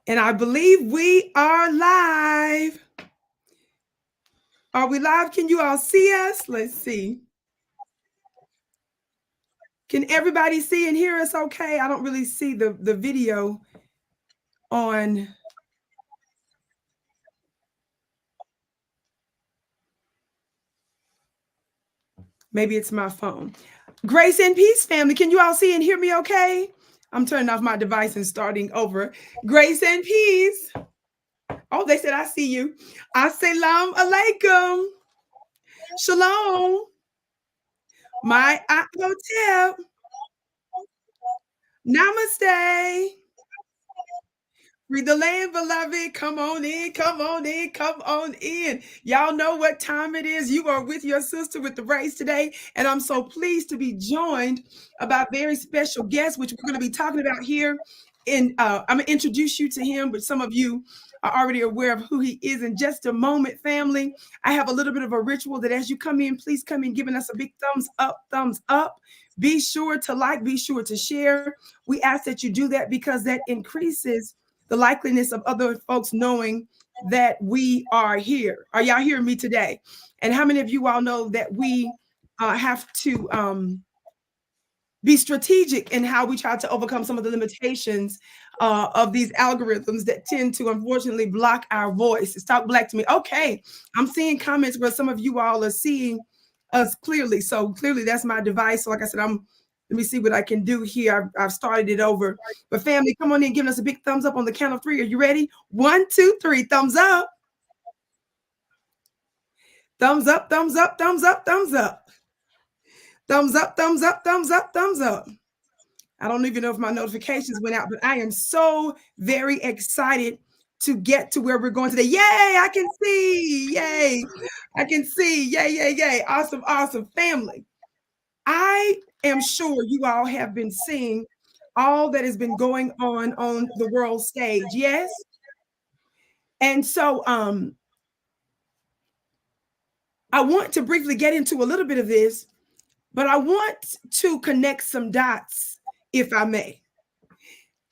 And I believe we are live. Are we live? Can you all see us? Let's see. Can everybody see and hear us okay? I don't really see the video on. Maybe it's my phone. Grace and peace, family. Can you all see and hear me okay? I'm turning off my device and starting over. Grace and peace. Oh, they said I see you. Assalamu alaikum. Shalom. My hotel. Namaste. Read the land, beloved. Come on in, come on in, come on in. Y'all know what time it is. You are with your sister with the race today. And I'm so pleased to be joined by a very special guest, which we're going to be talking about here. And I'm going to introduce you to him, but some of you are already aware of who he is in just a moment, family. I have a little bit of a ritual that as you come in, please come in giving us a big thumbs up, thumbs up. Be sure to like, be sure to share. We ask that you do that because that increases the likeliness of other folks knowing that we are here. Are y'all hearing me today? And how many of you all know that we have to be strategic in how we try to overcome some of the limitations of these algorithms that tend to unfortunately block our voice? It's Talk Black to Me. Okay, I'm seeing comments where some of you all are seeing us clearly. So clearly that's my device. So like I said, let me see what I can do here. I've started it over. But family, come on in, giving us a big thumbs up on the count of 3. Are you ready? 1, 2, 3. Thumbs up. Thumbs up, thumbs up, thumbs up, thumbs up. Thumbs up, thumbs up, thumbs up, thumbs up. I don't even know if my notifications went out, but I am so very excited to get to where we're going today. Yay, I can see. Yay, I can see. Yay, yay, yay. Awesome, awesome. Family, I am sure you all have been seeing all that has been going on the world stage. Yes. And so I want to briefly get into a little bit of this, but I want to connect some dots, if I may.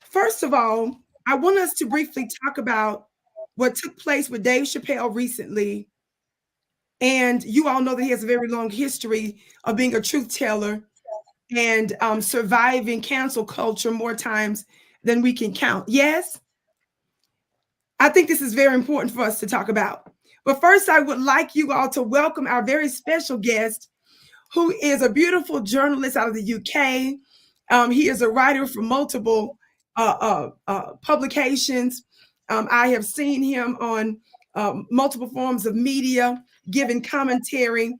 First of all, I want us to briefly talk about what took place with Dave Chappelle recently. And you all know that he has a very long history of being a truth teller and surviving cancel culture more times than we can count. Yes, I think this is very important for us to talk about. But first, I would like you all to welcome our very special guest, who is a beautiful journalist out of the UK. He is a writer for multiple publications. I have seen him on multiple forms of media, giving commentary.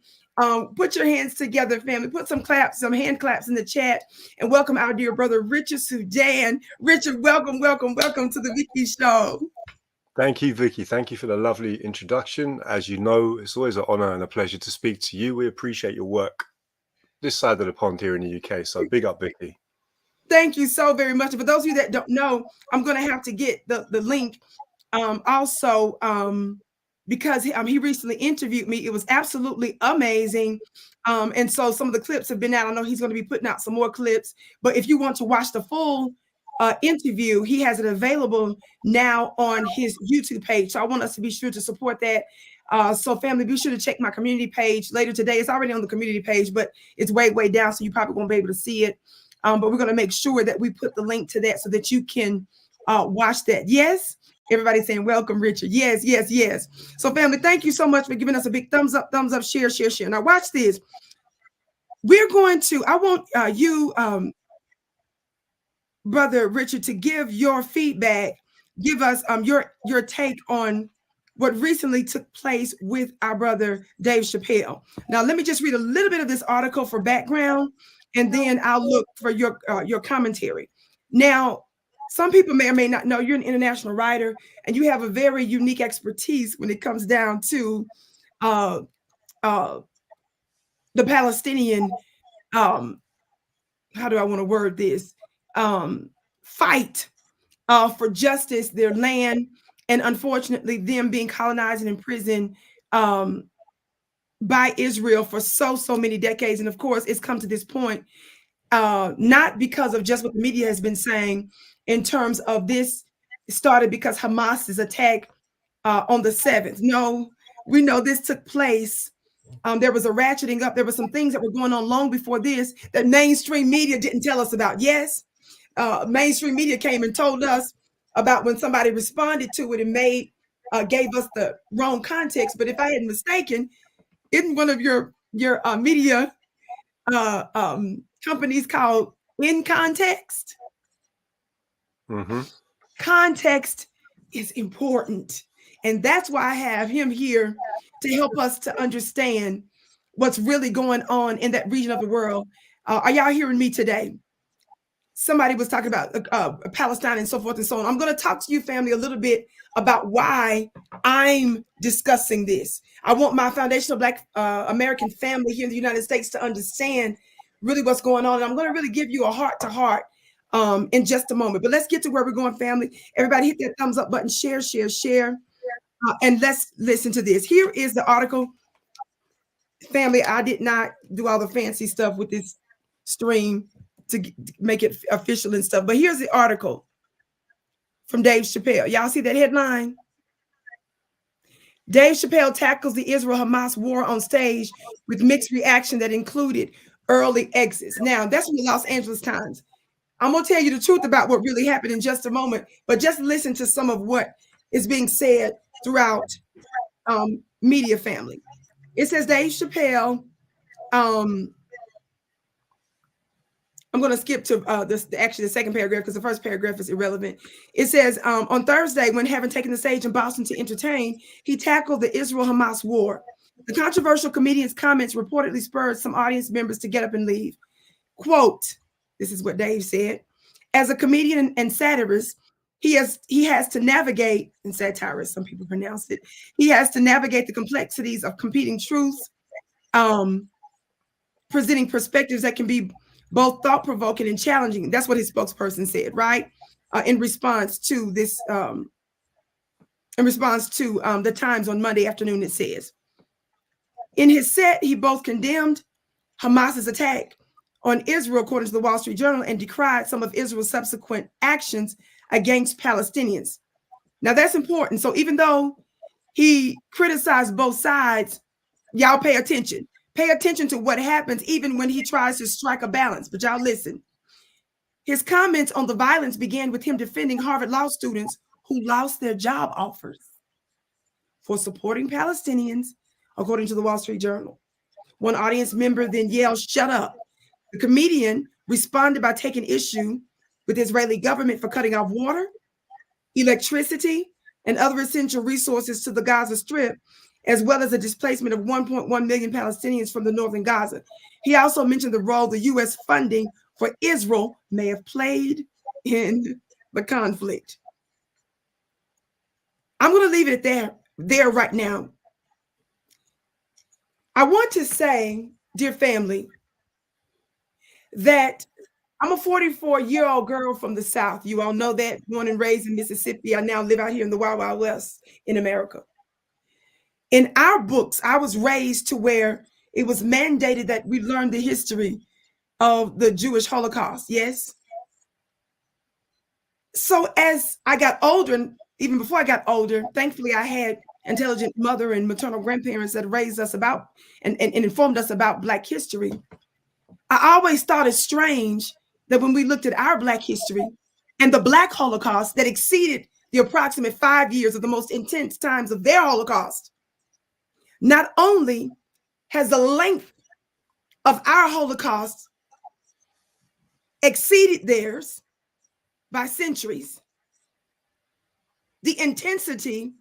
Put your hands together, family. Put some claps, some hand claps in the chat, and welcome our dear brother, Richard Sudan. Richard, welcome, welcome, welcome to the Vicki Show. Thank you, Vicky. Thank you for the lovely introduction. As you know, it's always an honor and a pleasure to speak to you. We appreciate your work this side of the pond here in the UK. So big up, Vicky. Thank you so very much. For those of you that don't know, I'm going to have to get the link also because he recently interviewed me. It was absolutely amazing. And so some of the clips have been out. I know he's going to be putting out some more clips. But if you want to watch the full interview, he has it available now on his YouTube page. So I want us to be sure to support that. So family, be sure to check my community page later today. It's already on the community page, but it's way, way down. So you probably won't be able to see it. But we're going to make sure that we put the link to that so that you can watch that. Yes. Everybody saying welcome, Richard. Yes, yes, yes. So family, thank you so much for giving us a big thumbs up, share, share, share. Now watch this. We're going to, I want you, Brother Richard, to give your feedback, give us your take on what recently took place with our brother Dave Chappelle. Now, let me just read a little bit of this article for background, and then I'll look for your commentary. Now, some people may or may not know you're an international writer, and you have a very unique expertise when it comes down to the Palestinian, how do I want to word this? Fight for justice, their land, and unfortunately them being colonized and imprisoned by Israel for so many decades. And of course, it's come to this point, not because of just what the media has been saying in terms of this started because Hamas's attack on the 7th. No, we know this took place. There was a ratcheting up. There were some things that were going on long before this that mainstream media didn't tell us about. Yes, mainstream media came and told us about when somebody responded to it and gave us the wrong context. But if I hadn't mistaken, isn't one of your media companies called In Context? Mm-hmm. Context is important. And that's why I have him here to help us to understand what's really going on in that region of the world. Are y'all hearing me today? Somebody was talking about Palestine and so forth and so on. I'm going to talk to you, family, a little bit about why I'm discussing this. I want my foundational Black American family here in the United States to understand really what's going on. And I'm going to really give you a heart-to-heart in just a moment. But let's get to where we're going, family. Everybody hit that thumbs up button, share. And let's listen to this. Here is the article. Family, I did not do all the fancy stuff with this stream to make it official and stuff. But here's the article from Dave Chappelle. Y'all see that headline? Dave Chappelle tackles the Israel-Hamas war on stage with mixed reaction that included early exits. Now, that's from the Los Angeles Times. I'm going to tell you the truth about what really happened in just a moment, but just listen to some of what is being said throughout media, family. It says Dave Chappelle, I'm going to skip to actually the second paragraph because the first paragraph is irrelevant. It says, on Thursday, when having taken the stage in Boston to entertain, he tackled the Israel-Hamas war. The controversial comedian's comments reportedly spurred some audience members to get up and leave. Quote, this is what Dave said, as a comedian and satirist, he has to navigate, and satirist, some people pronounce it, he has to navigate the complexities of competing truths, presenting perspectives that can be both thought-provoking and challenging. That's what his spokesperson said, right? In response to this, the Times on Monday afternoon, it says. In his set, he both condemned Hamas's attack on Israel, according to the Wall Street Journal, and decried some of Israel's subsequent actions against Palestinians. Now, that's important. So even though he criticized both sides, y'all pay attention. Pay attention to what happens even when he tries to strike a balance. But y'all listen. His comments on the violence began with him defending Harvard Law students who lost their job offers for supporting Palestinians, according to the Wall Street Journal. One audience member then yelled, "Shut up." The comedian responded by taking issue with the Israeli government for cutting off water, electricity, and other essential resources to the Gaza Strip, as well as the displacement of 1.1 million Palestinians from the northern Gaza. He also mentioned the role the U.S. funding for Israel may have played in the conflict. I'm going to leave it there right now. I want to say, dear family, that I'm a 44-year-old girl from the South. You all know that, born and raised in Mississippi. I now live out here in the Wild Wild West in America. In our books, I was raised to where it was mandated that we learn the history of the Jewish Holocaust, yes? So as I got older, and even before I got older, thankfully I had intelligent mother and maternal grandparents that raised us about and informed us about Black history. I always thought it strange that when we looked at our Black history and the Black Holocaust that exceeded the approximate 5 years of the most intense times of their Holocaust, not only has the length of our Holocaust exceeded theirs by centuries, the intensity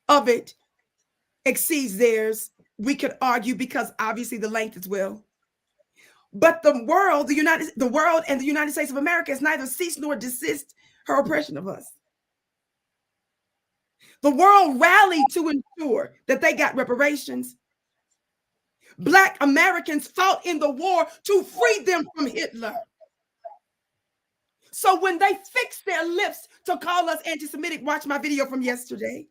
of it exceeds theirs, we could argue, because obviously the length as well. But the world and the United States of America has neither ceased nor desist her oppression of us. The world rallied to ensure that they got reparations. Black Americans fought in the war to free them from Hitler. So when they fix their lips to call us anti-Semitic, watch my video from yesterday.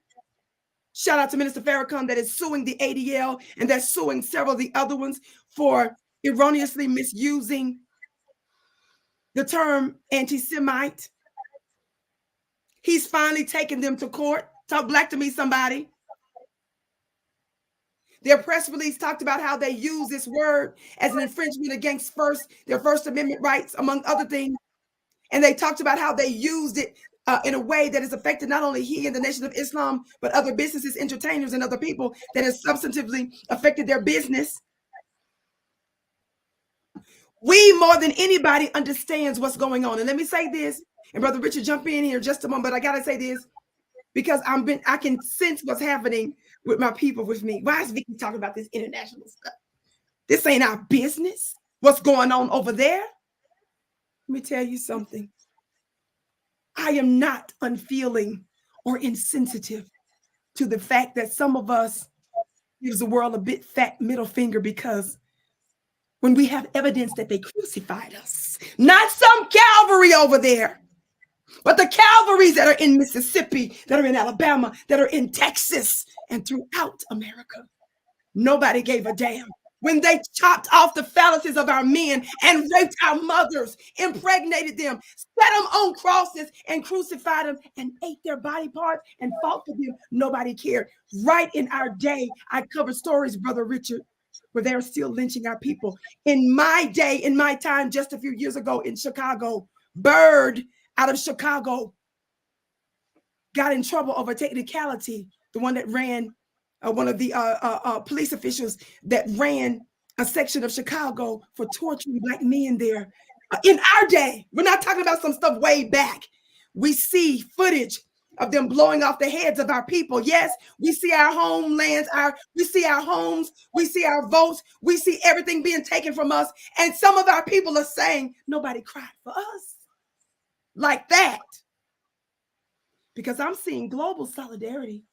Shout out to Minister Farrakhan that is suing the ADL and that's suing several of the other ones for erroneously misusing the term anti-Semite. He's finally taken them to court. Talk black to me, somebody. Their press release talked about how they use this word as an infringement against their First Amendment rights, among other things. And they talked about how they used it in a way that has affected not only he and the Nation of Islam, but other businesses, entertainers, and other people that has substantively affected their business. We, more than anybody, understands what's going on. And let me say this, and Brother Richard, jump in here just a moment, but I got to say this because I can sense what's happening with my people, with me. Why is Vicki talking about this international stuff? This ain't our business. What's going on over there? Let me tell you something. I am not unfeeling or insensitive to the fact that some of us gives the world a bit fat middle finger because when we have evidence that they crucified us, not some Calvary over there, but the Calvaries that are in Mississippi, that are in Alabama, that are in Texas, and throughout America, nobody gave a damn. When they chopped off the phalluses of our men and raped our mothers, impregnated them, set them on crosses and crucified them and ate their body parts and fought for them, nobody cared. Right in our day, I covered stories, Brother Richard, where they're still lynching our people. In my day, in my time, just a few years ago in Chicago, BOOED out of Chicago got in trouble over technicality, the one that ran one of the police officials that ran a section of Chicago for torturing Black men there. In our day, we're not talking about some stuff way back. We see footage of them blowing off the heads of our people. Yes, we see our homelands, we see our homes, we see our votes, we see everything being taken from us. And some of our people are saying, nobody cried for us like that. Because I'm seeing global solidarity.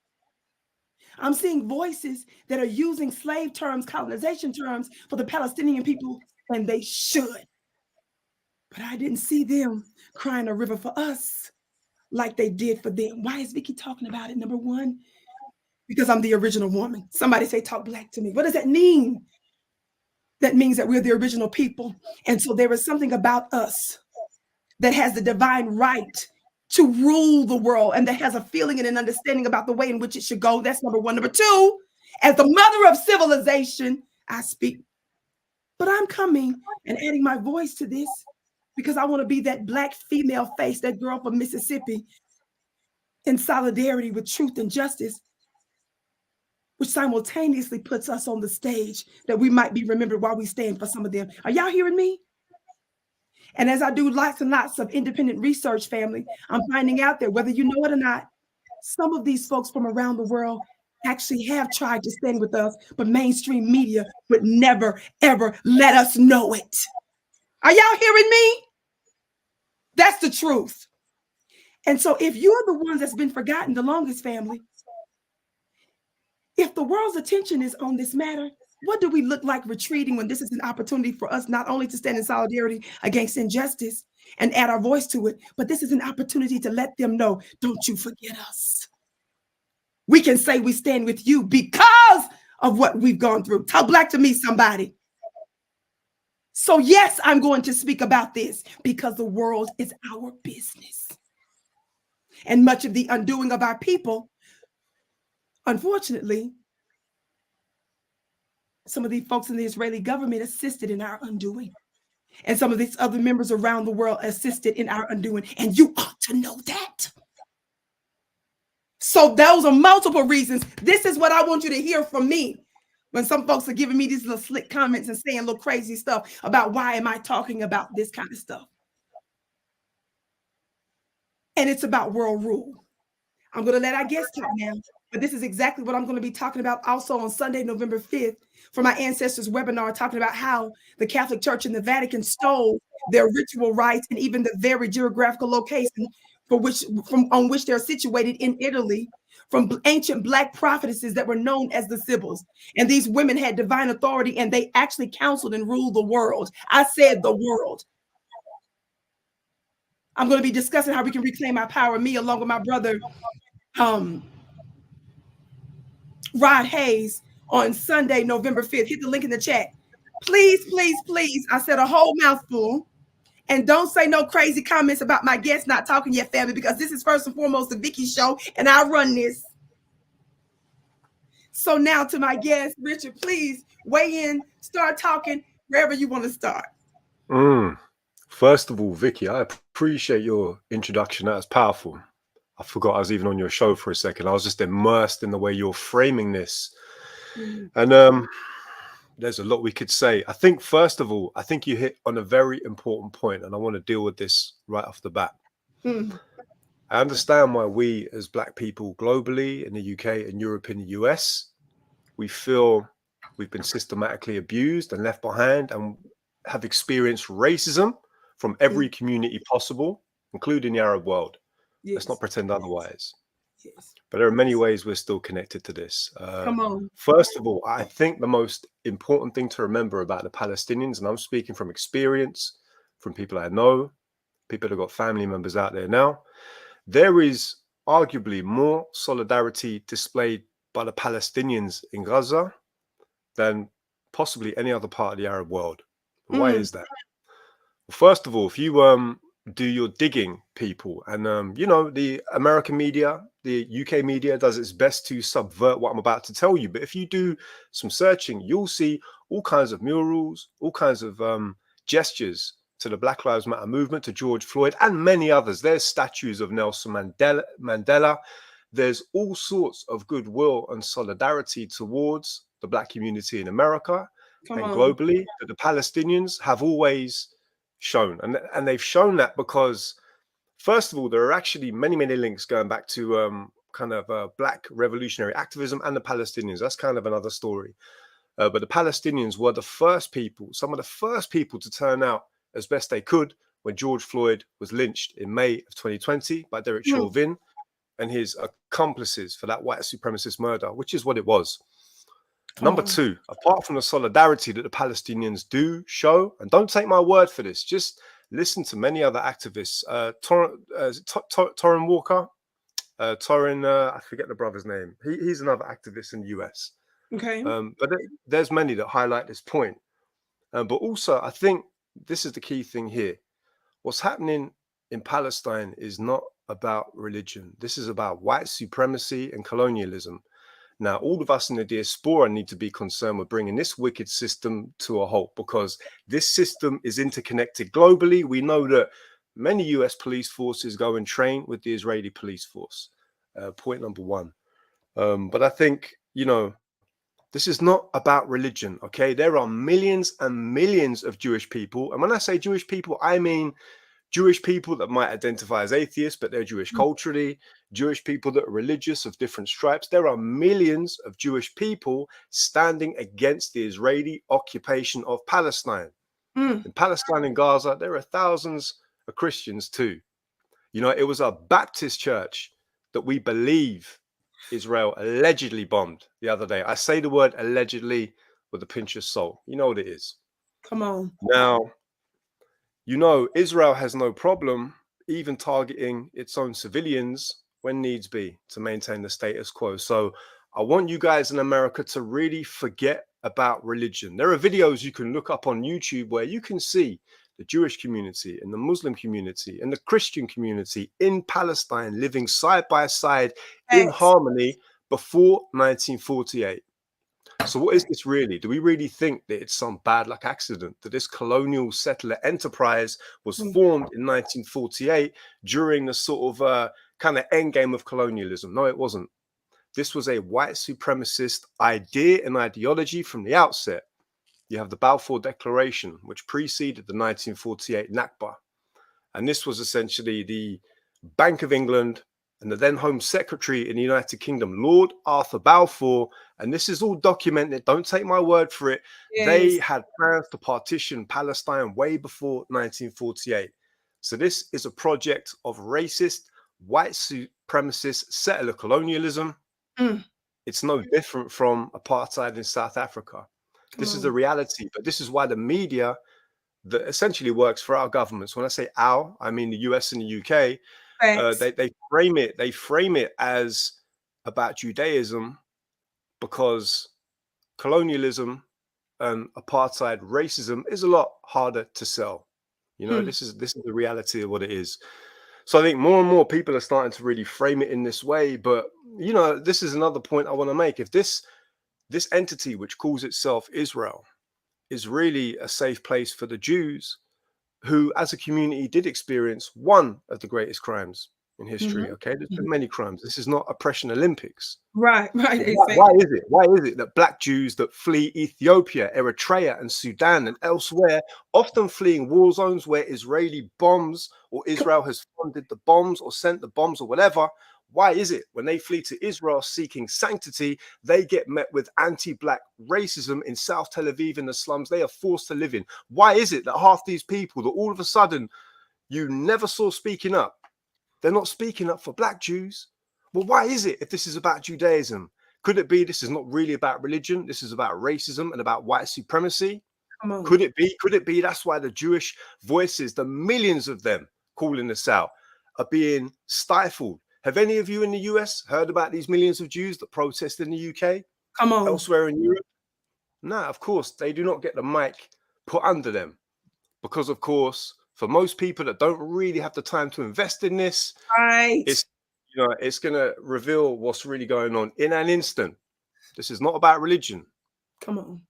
I'm seeing voices that are using slave terms, colonization terms for the Palestinian people, and they should. But I didn't see them crying a river for us like they did for them. Why is Vicki talking about it? Number one, because I'm the original woman. Somebody say, talk black to me. What does that mean? That means that we're the original people. And so there is something about us that has the divine right to rule the world and that has a feeling and an understanding about the way in which it should go. That's number one. Number two, as the mother of civilization, I speak. But I'm coming and adding my voice to this because I want to be that Black female face, that girl from Mississippi, in solidarity with truth and justice, which simultaneously puts us on the stage that we might be remembered while we stand for some of them. Are y'all hearing me? And as I do lots and lots of independent research, family, I'm finding out that whether you know it or not, some of these folks from around the world actually have tried to stand with us, but mainstream media would never, ever let us know it. Are y'all hearing me? That's the truth. And so if you're the ones that's been forgotten the longest, family, if the world's attention is on this matter, what do we look like retreating when this is an opportunity for us not only to stand in solidarity against injustice and add our voice to it, but this is an opportunity to let them know, don't you forget us. We can say we stand with you because of what we've gone through. Talk black to me, somebody. So yes, I'm going to speak about this because the world is our business. And much of the undoing of our people, unfortunately, some of these folks in the Israeli government assisted in our undoing. And some of these other members around the world assisted in our undoing. And you ought to know that. So those are multiple reasons. This is what I want you to hear from me. When some folks are giving me these little slick comments and saying little crazy stuff about why am I talking about this kind of stuff. And it's about world rule. I'm going to let our guests talk now. But this is exactly what I'm going to be talking about also on Sunday, November 5th, for my ancestors webinar, talking about how the Catholic Church and the Vatican stole their ritual rites and even the very geographical location on which they're situated in Italy, from ancient Black prophetesses that were known as the Sibyls. And these women had divine authority and they actually counseled and ruled the world. I said the world. I'm going to be discussing how we can reclaim our power, me along with my brother, Rod Hayes, on Sunday, November 5th. Hit the link in the chat. Please, please, please. I said a whole mouthful. And don't say no crazy comments about my guests not talking yet, family, because this is first and foremost the Vicki show, and I run this. So now to my guest, Richard, please weigh in, start talking wherever you want to start. First of all, Vicky, I appreciate your introduction. That was powerful. I forgot I was even on your show for a second. I was just immersed in the way you're framing this. And there's a lot we could say. I think, first of all, I think you hit on a very important point, and I want to deal with this right off the bat. I understand why we as Black people globally, in the UK and Europe and the US, we feel we've been systematically abused and left behind and have experienced racism from every community possible, including the Arab world. Yes. Let's not pretend otherwise. Yes. But there are many ways we're still connected to this. Come on. First of all, I think the most important thing to remember about the Palestinians, and I'm speaking from experience, from people I know, people who've got family members out there now, there is arguably more solidarity displayed by the Palestinians in Gaza than possibly any other part of the Arab world. Why is that? Well, first of all, if you do your digging, people, and you know, the American media, the UK media does its best to subvert what I'm about to tell you. But if you do some searching, you'll see all kinds of murals, all kinds of gestures to the Black Lives Matter movement, to George Floyd, and many others. There's statues of Nelson Mandela. There's all sorts of goodwill and solidarity towards the Black community in America and globally that the Palestinians have always shown. And they've shown that because, first of all, there are actually many, many links going back to Black revolutionary activism and the Palestinians. That's kind of another story. But the Palestinians were the first people, some of the first people to turn out as best they could when George Floyd was lynched in May of 2020 by Derek Chauvin and his accomplices for that white supremacist murder, which is what it was. Number two, apart from the solidarity that the Palestinians do show, and don't take my word for this, just listen to many other activists. Torrin Walker, I forget the brother's name. He's another activist in the US. Okay. But there's many that highlight this point. But also, I think this is the key thing here. What's happening in Palestine is not about religion. This is about white supremacy and colonialism. Now, all of us in the diaspora need to be concerned with bringing this wicked system to a halt, because this system is interconnected globally. We know that many US police forces go and train with the Israeli police force. Point number one. But I think, you know, this is not about religion, okay? There are millions and millions of Jewish people. And when I say Jewish people, I mean Jewish people that might identify as atheists, but they're Jewish culturally, Jewish people that are religious of different stripes. There are millions of Jewish people standing against the Israeli occupation of Palestine. In Palestine and Gaza, there are thousands of Christians too. You know, it was a Baptist church that we believe Israel allegedly bombed the other day. I say the word allegedly with a pinch of salt. You know what it is. Come on. Now, you know, Israel has no problem even targeting its own civilians when needs be to maintain the status quo. So I want you guys in America to really forget about religion. There are videos you can look up on YouTube where you can see the Jewish community and the Muslim community and the Christian community in Palestine living side by side in harmony before 1948. So what is this really? Do we really think that it's some bad luck accident that this colonial settler enterprise was formed in 1948 during the sort of kind of end game of colonialism? No, it wasn't. This was a white supremacist idea and ideology from the outset. You have the Balfour Declaration, which preceded the 1948 Nakba. And this was essentially the Bank of England and the then Home Secretary in the United Kingdom, Lord Arthur Balfour. And this is all documented. Don't take my word for it. Yes. They had plans to partition Palestine way before 1948. So this is a project of racist, white supremacist settler colonialism. It's no different from apartheid in South Africa. This is the reality, but this is why the media that essentially works for our governments, when I say our, I mean the US and the UK, they frame it as about Judaism, because colonialism and apartheid racism is a lot harder to sell. You know, this is the reality of what it is. So I think more and more people are starting to really frame it in this way. But you know, this is another point I want to make. If this entity which calls itself Israel is really a safe place for the Jews, who as a community did experience one of the greatest crimes in history. Okay, there's been many crimes. This is not oppression Olympics. Right. Why is it? Why is it that black Jews that flee Ethiopia, Eritrea, and Sudan and elsewhere, often fleeing war zones where Israeli bombs or Israel has funded the bombs or sent the bombs or whatever? Why is it when they flee to Israel seeking sanctity, they get met with anti-black racism in South Tel Aviv in the slums they are forced to live in? Why is it that half these people that all of a sudden you never saw speaking up, they're not speaking up for black Jews? Well, why is it if this is about Judaism? Could it be this is not really about religion? This is about racism and about white supremacy? Could it be? Could it be that's why the Jewish voices, the millions of them calling this out, are being stifled? Have any of you in the US heard about these millions of Jews that protest in the UK? Elsewhere in Europe? No, of course, they do not get the mic put under them. Because, of course, for most people that don't really have the time to invest in this, it's, you know, it's going to reveal what's really going on in an instant. This is not about religion.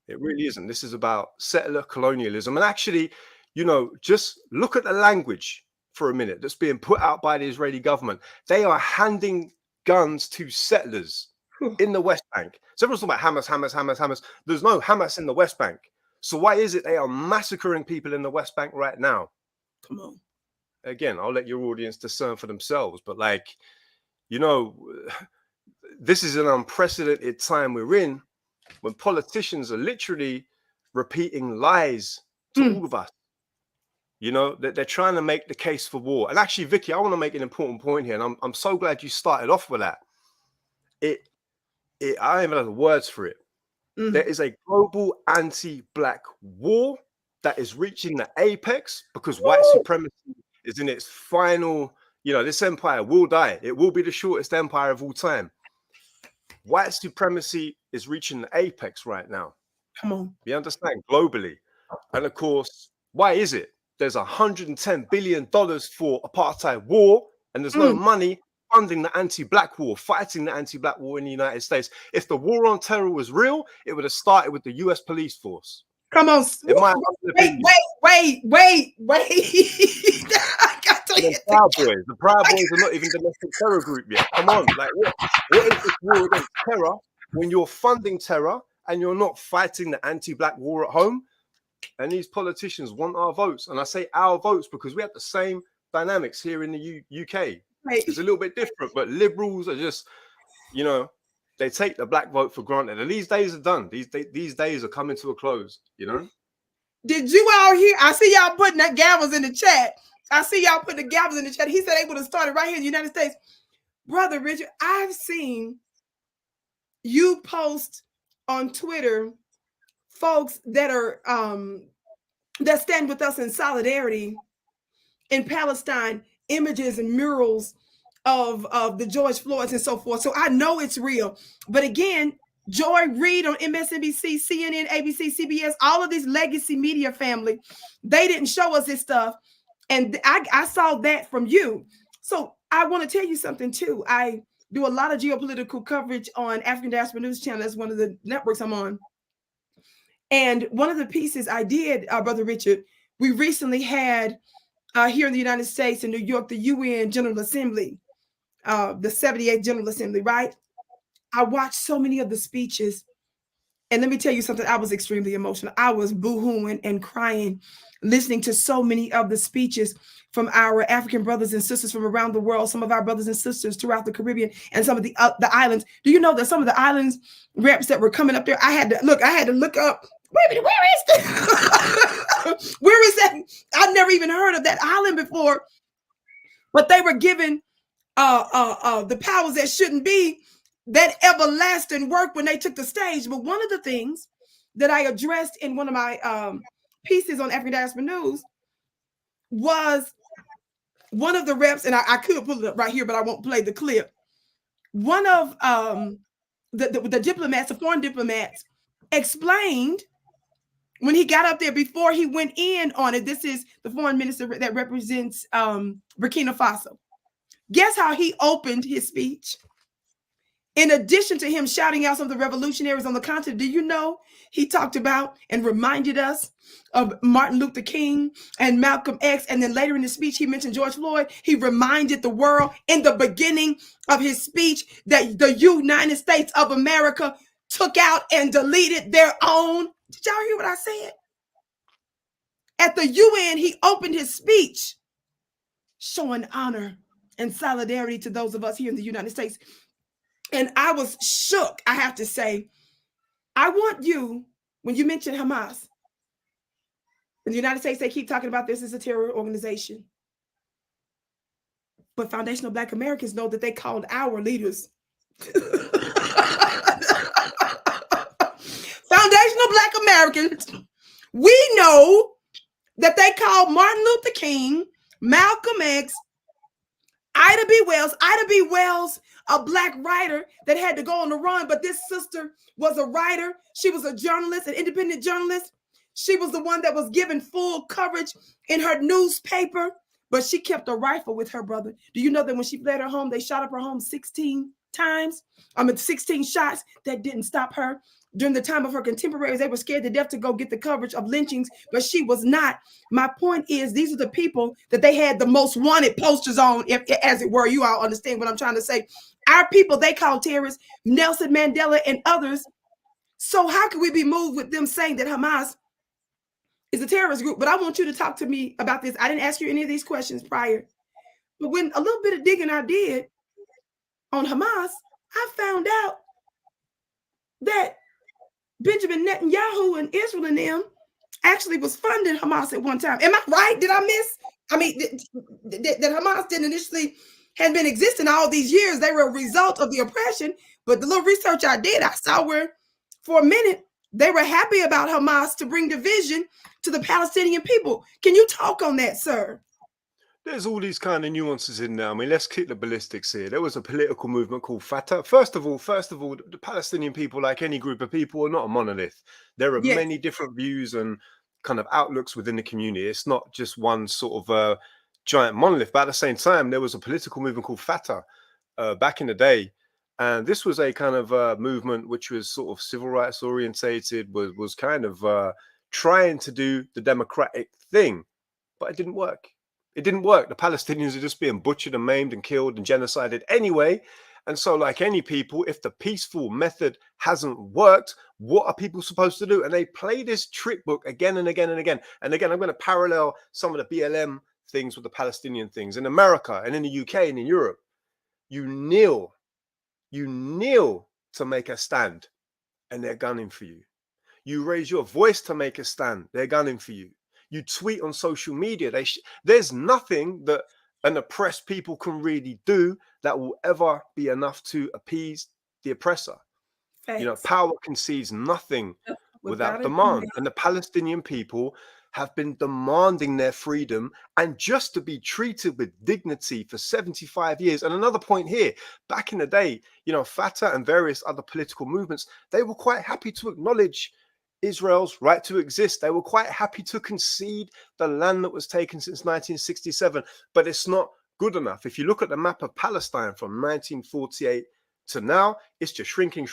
It really isn't. This is about settler colonialism. And actually, you know, just look at the language for a minute that's being put out by the Israeli government. They are handing guns to settlers in the West Bank. So everyone's talking about Hamas. There's no Hamas in the West Bank. So why is it they are massacring people in the West Bank right now? Again, I'll let your audience discern for themselves. But like, you know, this is an unprecedented time we're in when politicians are literally repeating lies to all of us. You know, that they're trying to make the case for war. And actually, Vicki, I want to make an important point here. And I'm so glad you started off with that. I don't even have the words for it. There is a global anti-black war that is reaching the apex because white supremacy is in its final, you know, this empire will die. It will be the shortest empire of all time. White supremacy is reaching the apex right now. You understand? Globally. And of course, why is it? There's $110 billion for apartheid war, and there's no money funding the anti-black war, fighting the anti-black war in the United States. If the war on terror was real, it would have started with the US police force. Wait. I got to the Proud Boys are not even domestic terror group yet. Come on, like what is this war against terror when you're funding terror and you're not fighting the anti-black war at home? And these politicians want our votes. And I say our votes because we have the same dynamics here in the UK. It's a little bit different, but liberals are just, you know, they take the black vote for granted. And these days are done. These days are coming to a close, you know? Did you all hear? I see y'all putting that gavels in the chat. He said they would have started right here in the United States. Brother Richard, I've seen you post on Twitter folks that are that stand with us in solidarity in Palestine, images and murals of the George Floyds and so forth. So I know it's real. But again, Joy Reid on MSNBC, CNN, ABC, CBS, all of this legacy media family, they didn't show us this stuff. And I saw that from you. So I want to tell you something too. I do a lot of geopolitical coverage on African Diaspora News Channel. That's one of the networks I'm on. And one of the pieces I did, Brother Richard, we recently had here in the United States, in New York, the UN General Assembly, the 78th General Assembly, right? I watched so many of the speeches. And let me tell you something, I was extremely emotional. I was boo-hooing and crying, listening to so many of the speeches from our African brothers and sisters from around the world, some of our brothers and sisters throughout the Caribbean and some of the islands. Do you know that some of the islands reps that were coming up there, I had to look up. Wait a minute, where is that? Where is that? I've never even heard of that island before. But they were given the powers that shouldn't be, that everlasting work when they took the stage. But one of the things that I addressed in one of my pieces on African Diaspora News was one of the reps, and I could pull it up right here, but I won't play the clip. One of the diplomats, the foreign diplomats, explained when he got up there, before he went in on it, this is the foreign minister that represents Burkina Faso. Guess how he opened his speech? In addition to him shouting out some of the revolutionaries on the continent, do you know he talked about and reminded us of Martin Luther King and Malcolm X? And then later in the speech, he mentioned George Floyd. He reminded the world in the beginning of his speech that the United States of America took out and deleted their own. Did y'all hear what I said? At the UN, he opened his speech showing honor and solidarity to those of us here in the United States. And I was shook, I have to say. I want you, when you mention Hamas, in the United States, they keep talking about this as a terror organization. But foundational Black Americans know that they called our leaders. Foundational Black Americans, we know that they called Martin Luther King, Malcolm X, Ida B. Wells. Ida B. Wells, a Black writer that had to go on the run, but this sister was a writer. She was a journalist, an independent journalist. She was the one that was given full coverage in her newspaper, but she kept a rifle with her brother. Do you know that when she fled her home, they shot up her home 16 times? 16 shots. That didn't stop her. During the time of her contemporaries, they were scared to death to go get the coverage of lynchings, but she was not. My point is, these are the people that they had the most wanted posters on, as it were. You all understand what I'm trying to say. Our people, they call terrorists, Nelson Mandela and others. So how can we be moved with them saying that Hamas is a terrorist group? But I want you to talk to me about this. I didn't ask you any of these questions prior, but when a little bit of digging I did on Hamas, I found out that Benjamin Netanyahu and Israel and them actually was funding Hamas at one time. Am I right? Did I miss? I mean, that Hamas didn't initially had been existing all these years. They were a result of the oppression. But the little research I did, I saw where for a minute they were happy about Hamas to bring division to the Palestinian people. Can you talk on that, sir? There's all these kind of nuances in there. I mean, let's kick the ballistics here. There was a political movement called Fatah. First of all, the Palestinian people, like any group of people, are not a monolith. There are many different views and kind of outlooks within the community. It's not just one sort of giant monolith. But at the same time, there was a political movement called Fatah back in the day. And this was a kind of movement which was sort of civil rights orientated, was kind of trying to do the democratic thing, but it didn't work. It didn't work. The Palestinians are just being butchered and maimed and killed and genocided anyway. And so, like any people, if the peaceful method hasn't worked, what are people supposed to do? And they play this trick book again and again and again. And again, I'm going to parallel some of the BLM things with the Palestinian things. In America and in the UK and in Europe, you kneel to make a stand and they're gunning for you. You raise your voice to make a stand, they're gunning for you. You tweet on social media. There's nothing that an oppressed people can really do that will ever be enough to appease the oppressor. Thanks. You know, power concedes nothing without demand. And the Palestinian people have been demanding their freedom and just to be treated with dignity for 75 years. And another point here, back in the day, you know, Fatah and various other political movements, they were quite happy to acknowledge Israel's right to exist. They were quite happy to concede the land that was taken since 1967, but it's not good enough. If you look at the map of Palestine from 1948 to now, it's just shrinking.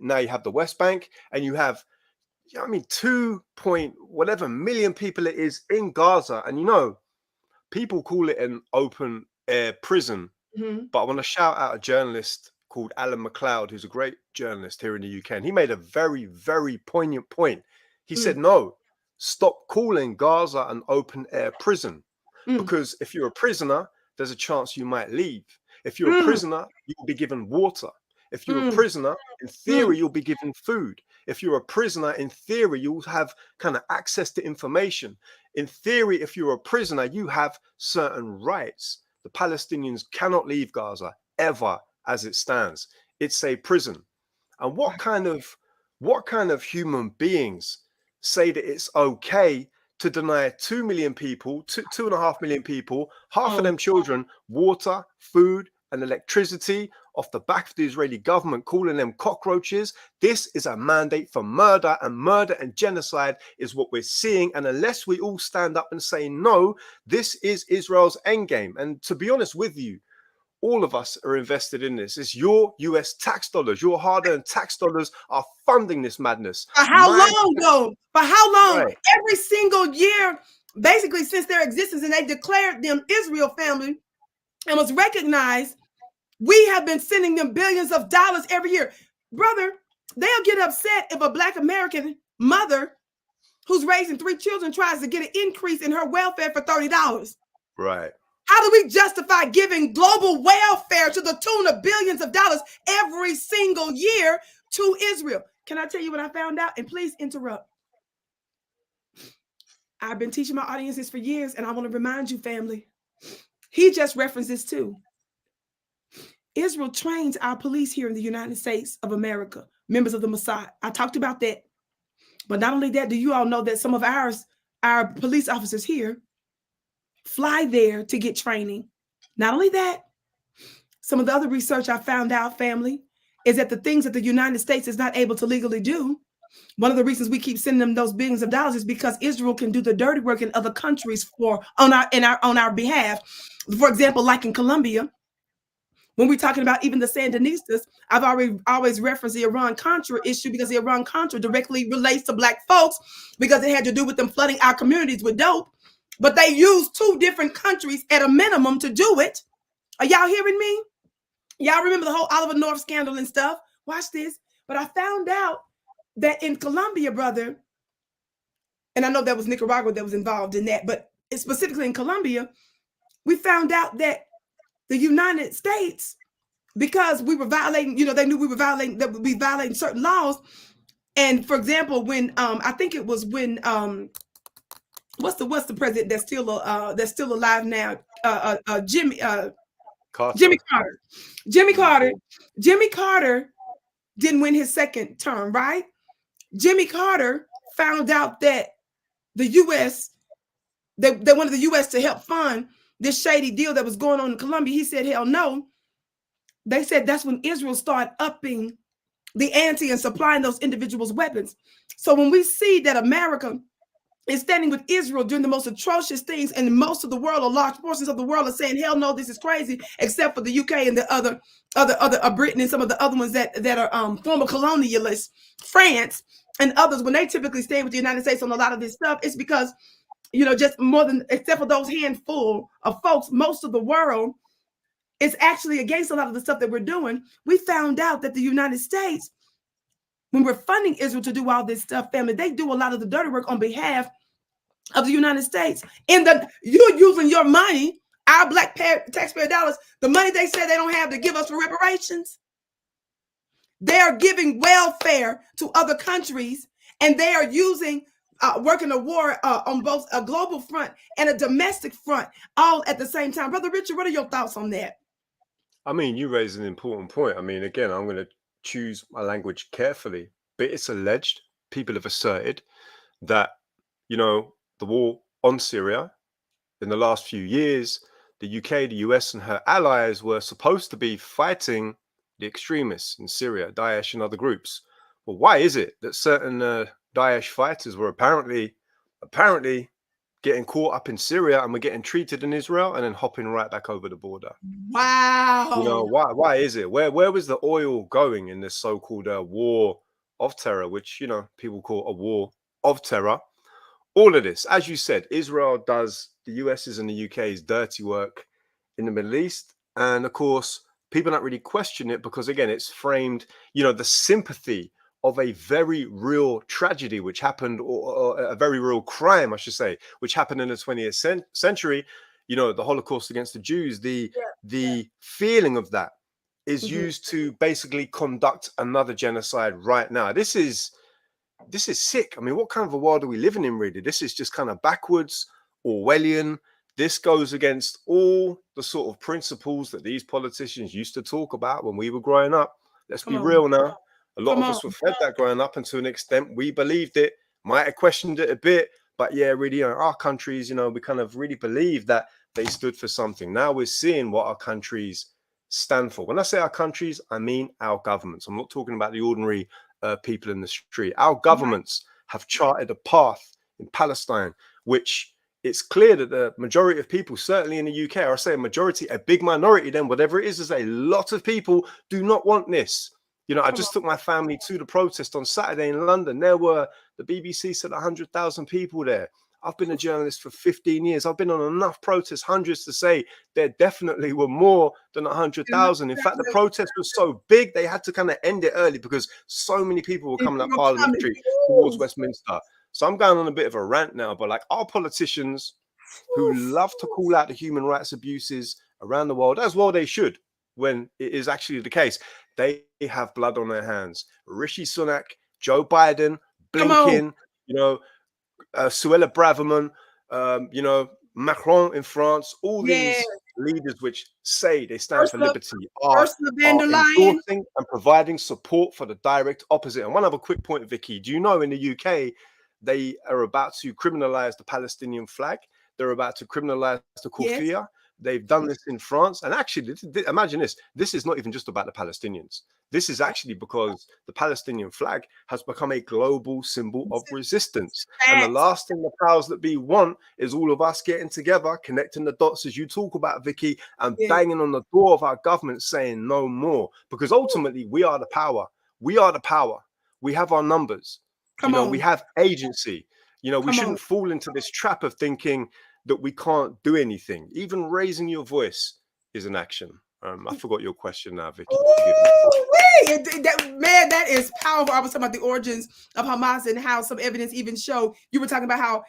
Now you have the West Bank and you have, you know, I mean, 2 point whatever million people it is in Gaza. And, you know, people call it an open air prison, but I want to shout out a journalist called Alan MacLeod, who's a great journalist here in the UK. And he made a very, very poignant point. He said, no, stop calling Gaza an open air prison. Because if you're a prisoner, there's a chance you might leave. If you're a prisoner, you'll be given water. If you're a prisoner, in theory, you'll be given food. If you're a prisoner, in theory, you'll have kind of access to information. In theory, if you're a prisoner, you have certain rights. The Palestinians cannot leave Gaza ever. As it stands, it's a prison. And what kind of human beings say that it's okay to deny 2 million people, 2.5 million people, half of them children, water, food, and electricity off the back of the Israeli government calling them cockroaches. This is a mandate for murder, and genocide is what we're seeing. And unless we all stand up and say no, this is Israel's endgame. And to be honest with you, all of us are invested in this. It's your US tax dollars, your hard-earned tax dollars are funding this madness. For how long, though? For how long? Right. Every single year, basically since their existence, and they declared them Israel family and was recognized, we have been sending them billions of dollars every year. Brother, they'll get upset if a Black American mother who's raising 3 children tries to get an increase in her welfare for $30. Right. How do we justify giving global welfare to the tune of billions of dollars every single year to Israel? Can I tell you what I found out? And please interrupt. I've been teaching my audiences for years, and I want to remind you, family, he just referenced this too. Israel trains our police here in the United States of America, members of the Mossad. I talked about that. But not only that, do you all know that some of our police officers here fly there to get training? Not only that, some of the other research I found out, family, is that the things that the United States is not able to legally do, one of the reasons we keep sending them those billions of dollars is because Israel can do the dirty work in other countries on our behalf. For example, like in Colombia, when we're talking about even the Sandinistas, I've always referenced the Iran-Contra issue because the Iran-Contra directly relates to Black folks because it had to do with them flooding our communities with dope. But they used 2 different countries at a minimum to do it. Are y'all hearing me? Y'all remember the whole Oliver North scandal and stuff? Watch this. But I found out that in Colombia, brother, and I know that was Nicaragua that was involved in that, but specifically in Colombia, we found out that the United States, because we were violating, they knew we were violating, that we violating certain laws. And for example, when I think it was when what's the president that's still alive now? Jimmy Carter. Jimmy Carter didn't win his second term, right? Jimmy Carter found out that the U.S. they wanted the U.S. to help fund this shady deal that was going on in Colombia. He said, hell no. They said that's when Israel started upping the ante and supplying those individuals weapons. So when we see that America is standing with Israel doing the most atrocious things, and most of the world, or large portions of the world, are saying, hell no, this is crazy, except for the UK and the other Britain and some of the other ones that are former colonialists, France and others, when they typically stand with the United States on a lot of this stuff, it's because, just more than, except for those handful of folks, most of the world is actually against a lot of the stuff that we're doing. We found out that the United States, when we're funding Israel to do all this stuff, family, they do a lot of the dirty work on behalf of the United States. You're using your money, our Black taxpayer dollars, the money they say they don't have to give us for reparations. They are giving welfare to other countries, and they are using working a war on both a global front and a domestic front, all at the same time. Brother Richard, what are your thoughts on that? I mean, you raise an important point. I mean, again, I'm going to choose my language carefully, but it's alleged, people have asserted that, the war on Syria in the last few years, the UK, the US and her allies were supposed to be fighting the extremists in Syria, Daesh and other groups. Well, why is it that certain Daesh fighters were apparently getting caught up in Syria and were getting treated in Israel and then hopping right back over the border? Wow. Why is it? Where was the oil going in this so-called war of terror, which, people call a war of terror? All of this, as you said, Israel does the US's and the UK's dirty work in the Middle East. And of course, people don't really question it because, again, it's framed, the sympathy of a very real tragedy which happened, or a very real crime, I should say, which happened in the 20th century, the Holocaust against the Jews, the feeling of that is used to basically conduct another genocide right now. This is sick. I mean, what kind of a world are we living in, really? This is just kind of backwards, Orwellian. This goes against all the sort of principles that these politicians used to talk about when we were growing up. Let's be real now. A lot of us were fed that growing up, and to an extent, we believed it, might have questioned it a bit, but yeah, really, our countries, we kind of really believed that they stood for something. Now we're seeing what our countries stand for. When I say our countries, I mean our governments. I'm not talking about the ordinary people in the street. Our governments have charted a path in Palestine, which it's clear that the majority of people, certainly in the UK, or I say a majority, a big minority, then whatever it is a lot of people do not want this. You know, I just took my family to the protest on Saturday in London. There were, the BBC said 100,000 people there. I've been a journalist for 15 years. I've been on enough protests, hundreds, to say there definitely were more than 100,000. In fact, the protest was so big, they had to kind of end it early because so many people were coming up Parliament Street towards Westminster. So I'm going on a bit of a rant now, but like our politicians who love to call out the human rights abuses around the world, as well they should, when it is actually the case, they have blood on their hands. Rishi Sunak, Joe Biden, Blinken, you know, Suella Braverman, you know, Macron in France, all these leaders which say they stand for liberty are endorsing and providing support for the direct opposite. And one other quick point, Vicky, do you know in the UK, they are about to criminalize the Palestinian flag? They're about to criminalize the kufiyya. They've done this in France. And actually, imagine this. This is not even just about the Palestinians. This is actually because the Palestinian flag has become a global symbol of resistance. And the last thing the powers that be want is all of us getting together, connecting the dots, as you talk about, Vicky, and banging on the door of our government saying no more. Because ultimately, we are the power. We are the power. We have our numbers. We have agency. We shouldn't fall into this trap of thinking that we can't do anything. Even raising your voice is an action. I forgot your question now, Vicky. That is powerful. I was talking about the origins of Hamas and how some evidence even show. You were talking about how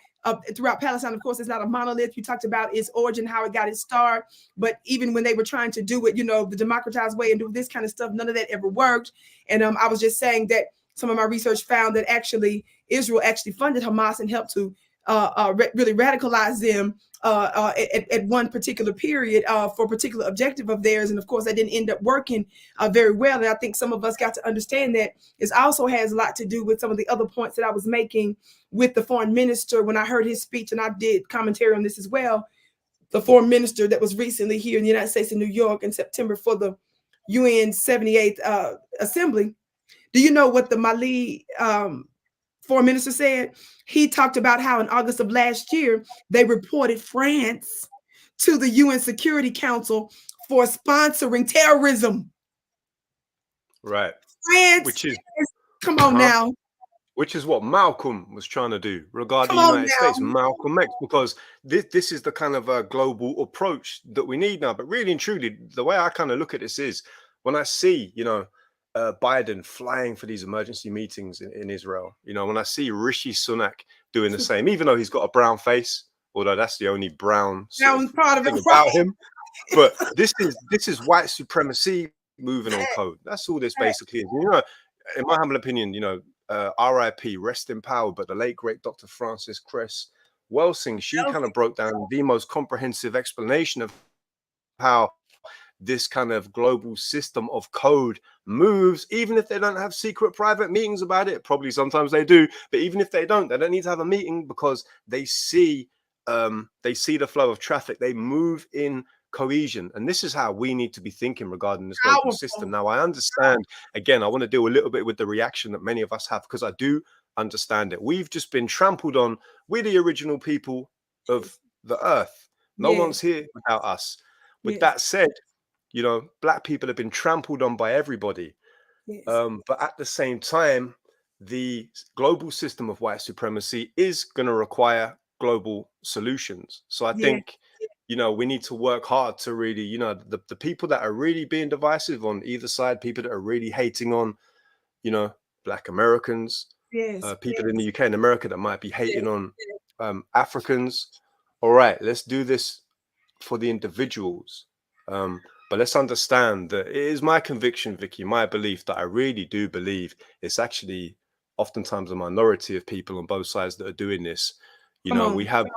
throughout Palestine, of course, it's not a monolith. You talked about its origin, how it got its start. But even when they were trying to do it, the democratized way and do this kind of stuff, none of that ever worked. And I was just saying that some of my research found that actually Israel actually funded Hamas and helped to really radicalize them at one particular period for a particular objective of theirs. And of course, that didn't end up working very well. And I think some of us got to understand that it also has a lot to do with some of the other points that I was making with the foreign minister when I heard his speech, and I did commentary on this as well. The foreign minister that was recently here in the United States in New York in September for the UN 78th Assembly. Do you know what the Mali foreign minister said? He talked about how in August of last year, they reported France to the UN Security Council for sponsoring terrorism. Right. France, which is come on now. Which is what Malcolm was trying to do regarding the United States, Malcolm X, because this is the kind of a global approach that we need now. But really and truly, the way I kind of look at this is when I see, Biden flying for these emergency meetings in Israel, when I see Rishi Sunak doing the same, even though he's got a brown face, although that's the only brown part of thing about him. But this is white supremacy moving on code. That's all this basically is. In my humble opinion, RIP, rest in power, but the late great Dr. Frances Cress Welsing, she kind of broke down the most comprehensive explanation of how this kind of global system of code moves, even if they don't have secret private meetings about it. Probably sometimes they do, but even if they don't need to have a meeting because they see the flow of traffic. They move in cohesion, and this is how we need to be thinking regarding this global system. Now, I understand, again, I want to deal a little bit with the reaction that many of us have, because I do understand it. We've just been trampled on. We're the original people of the earth. No one's here without us. With that said, Black people have been trampled on by everybody. But at the same time, the global system of white supremacy is going to require global solutions. So I think, we need to work hard to really, the people that are really being divisive on either side, people that are really hating on, Black Americans, people in the UK and America that might be hating on Africans. All right, let's do this for the individuals. But let's understand that it is my conviction, Vicky, my belief that I really do believe it's actually oftentimes a minority of people on both sides that are doing this. We have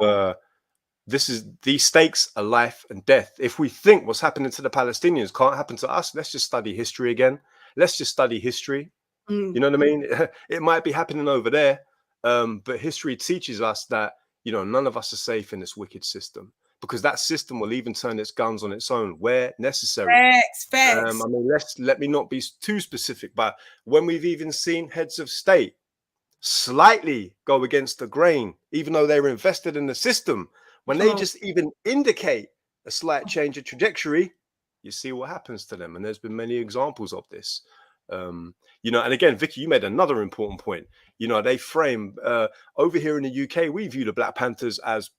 these stakes are life and death. If we think what's happening to the Palestinians can't happen to us, let's just study history again. Let's just study history. You know what I mean? It might be happening over there, but history teaches us that, none of us are safe in this wicked system. because that system will even turn its guns on its own where necessary. Facts. I mean, let me not be too specific, but when we've even seen heads of state slightly go against the grain, even though they're invested in the system, when they just even indicate a slight change of trajectory, you see what happens to them. And there's been many examples of this. You know, and again, Vicky, you made another important point. You know, they frame over here in the UK, we view the Black Panthers as,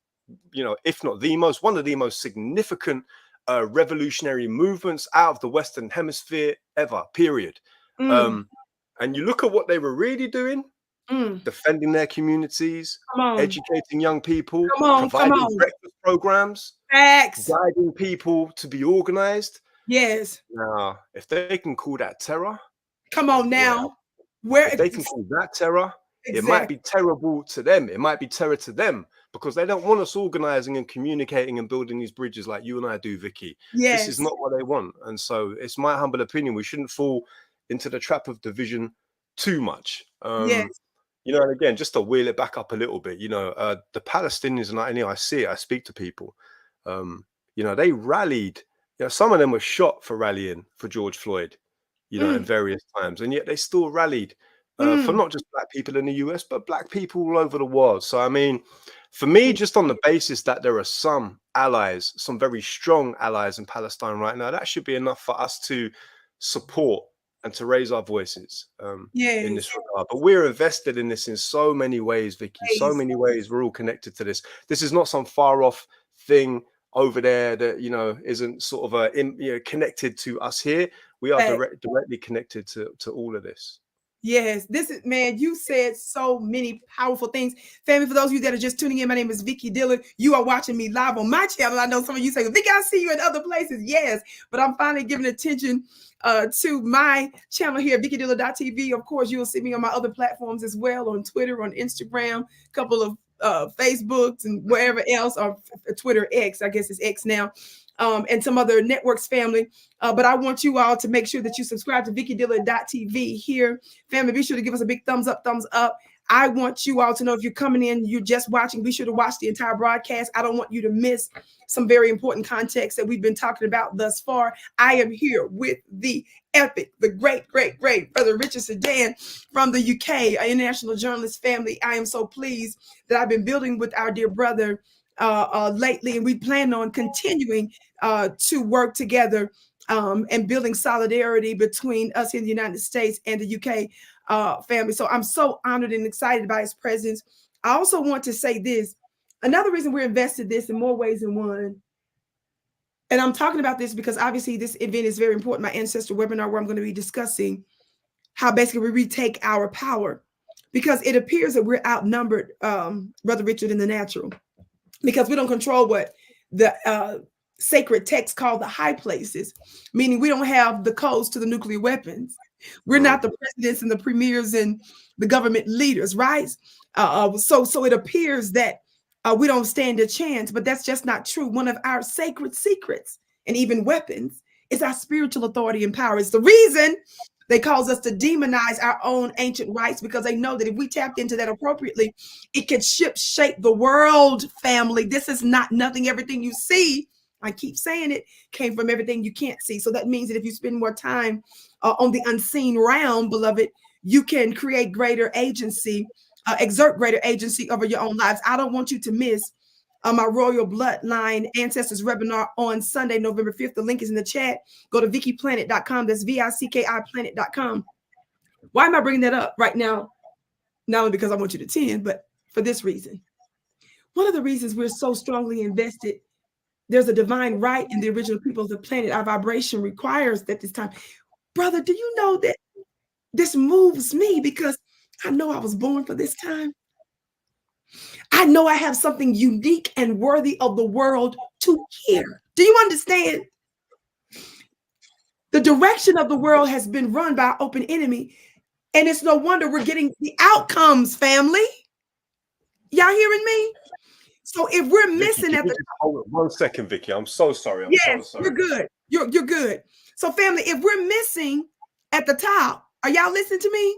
you know, if not one of the most significant revolutionary movements out of the Western Hemisphere ever, period. And you look at what they were really doing, defending their communities, educating young people, providing breakfast programs, guiding people to be organized. Yes. Now, if they can call that terror, come on now. If they can call that terror, it might be terrible to them. It might be terror to them because they don't want us organizing and communicating and building these bridges like you and I do, Vicky. This is not what they want. And so it's my humble opinion, we shouldn't fall into the trap of division too much. You know, and again, just to wheel it back up a little bit, you know, the Palestinians, and I see it, I speak to people, you know, they rallied. You know, some of them were shot for rallying for George Floyd, you know, in various times, and yet they still rallied for not just Black people in the US, but Black people all over the world. So, I mean, for me, just on the basis that there are some allies, some very strong allies in Palestine right now, that should be enough for us to support and to raise our voices in this regard. But we're invested in this in so many ways, Vicky, so many ways. We're all connected to this. This is not some far off thing over there that, you know, isn't sort of connected to us here. We are directly connected to all of this. Yes, this is, man, you said so many powerful things. Family, for those of you that are just tuning in, my name is Vicki Dillard. You are watching me live on my channel. I know some of you say, Vicki, I see you in other places. Yes, but I'm finally giving attention to my channel here, VickiDillard.tv. Of course, you'll see me on my other platforms as well, on Twitter, on Instagram, a couple of Facebooks and wherever else, or Twitter X, I guess it's X now. And some other networks, family. But I want you all to make sure that you subscribe to VickiDillard.tv here. Family, be sure to give us a big thumbs up, thumbs up. I want you all to know if you're coming in, you're just watching, be sure to watch the entire broadcast. I don't want you to miss some very important context that we've been talking about thus far. I am here with the epic, the great Brother Richard Sudan from the UK, an international journalist family. I am so pleased that I've been building with our dear brother lately, and we plan on continuing to work together and building solidarity between us in the United States and the UK family. So I'm so honored and excited by his presence. I also want to say this. Another reason we're invested this in more ways than one, and I'm talking about this because obviously this event is very important, my ancestor webinar, where I'm going to be discussing how basically we retake our power, because it appears that we're outnumbered, Brother Richard, in the natural, because we don't control what the sacred text called the high places, meaning we don't have the codes to the nuclear weapons. We're not the presidents and the premiers and the government leaders, right? So it appears that we don't stand a chance, but that's just not true. One of our sacred secrets and even weapons is our spiritual authority and power. It's the reason they cause us to demonize our own ancient rights, because they know that if we tapped into that appropriately, it could shape the world, family. This is not nothing. Everything you see, I keep saying it, came from everything you can't see. So that means that if you spend more time on the unseen realm, beloved, you can create greater agency, exert greater agency over your own lives. I don't want you to miss my Royal Bloodline Ancestors webinar on Sunday, November 5th. The link is in the chat. Go to VickiPlanet.com. That's VICKI Planet.com. Why am I bringing that up right now? Not only because I want you to attend, but for this reason. One of the reasons we're so strongly invested, there's a divine right in the original people of the planet. Our vibration requires that this time. Brother, do you know that this moves me because I know I was born for this time? I know I have something unique and worthy of the world to hear. Do you understand? The direction of the world has been run by an open enemy, and it's no wonder we're getting the outcomes, family. Y'all hearing me? So if we're missing at the hold on 1 second, Vicky. I'm so sorry. I'm so sorry. You're good. You're good. So family, if we're missing at the top, are y'all listening to me?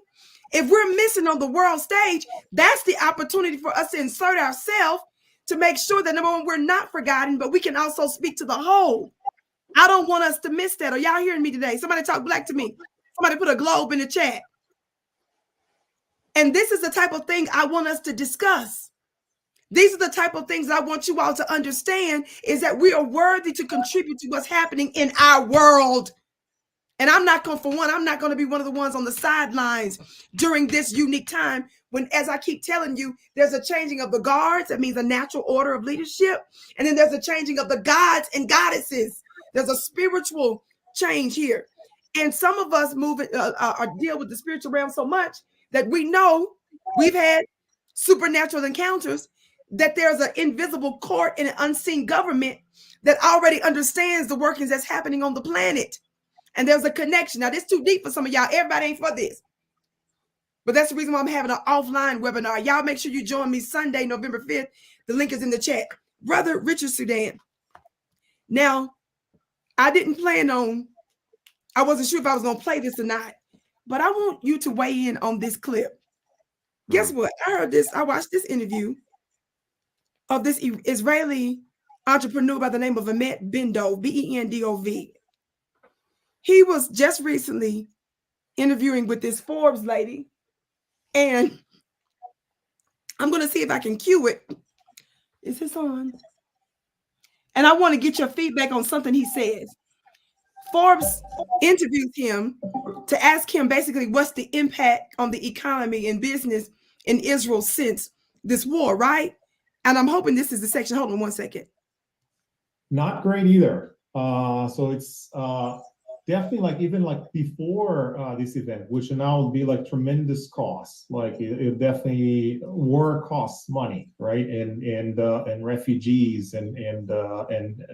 If we're missing on the world stage, that's the opportunity for us to insert ourselves to make sure that, number one, we're not forgotten, but we can also speak to the whole. I don't want us to miss that. Are y'all hearing me today? Somebody talk black to me. Somebody put a globe in the chat. And this is the type of thing I want us to discuss. These are the type of things I want you all to understand, is that we are worthy to contribute to what's happening in our world. And I'm not going to be one of the ones on the sidelines during this unique time when, as I keep telling you, there's a changing of the guards. That means a natural order of leadership. And then there's a changing of the gods and goddesses. There's a spiritual change here. And some of us deal with the spiritual realm so much that we know we've had supernatural encounters, that there's an invisible court and an unseen government that already understands the workings that's happening on the planet. And there's a connection. Now, this is too deep for some of y'all. Everybody ain't for this. But that's the reason why I'm having an offline webinar. Y'all make sure you join me Sunday, November 5th. The link is in the chat. Brother Richard Sudan. Now, I wasn't sure if I was going to play this or not, but I want you to weigh in on this clip. Guess what? I watched this interview of this Israeli entrepreneur by the name of Ahmet Bendov, B-E-N-D-O-V. He was just recently interviewing with this Forbes lady, and I'm going to see if I can cue it. Is this on? And I want to get your feedback on something he says. Forbes interviewed him to ask him basically what's the impact on the economy and business in Israel since this war, right? And I'm hoping this is the section. Hold on one second. Not great either. So it's definitely like even like before this event, which now will be like tremendous costs. Like it definitely war costs money, right? And refugees and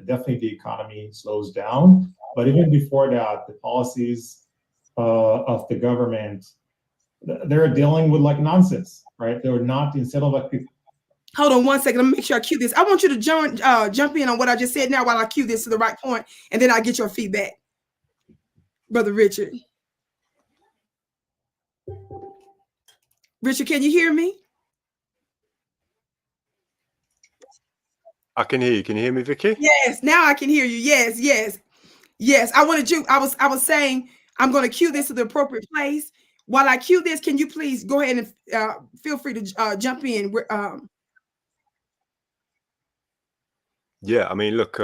definitely the economy slows down. But even before that, the policies of the government, they're dealing with like nonsense, right? They're not, instead of like people. Hold on one second. Let me make sure I cue this. I want you to jump in on what I just said now while I cue this to the right point, and then I'll get your feedback. Brother Richard. Richard, can you hear me? I can hear you. Can you hear me, Vicki? Yes, now I can hear you. Yes, yes, yes. I was saying I'm going to cue this to the appropriate place. While I cue this, can you please go ahead and feel free to jump in? Yeah, I mean, look,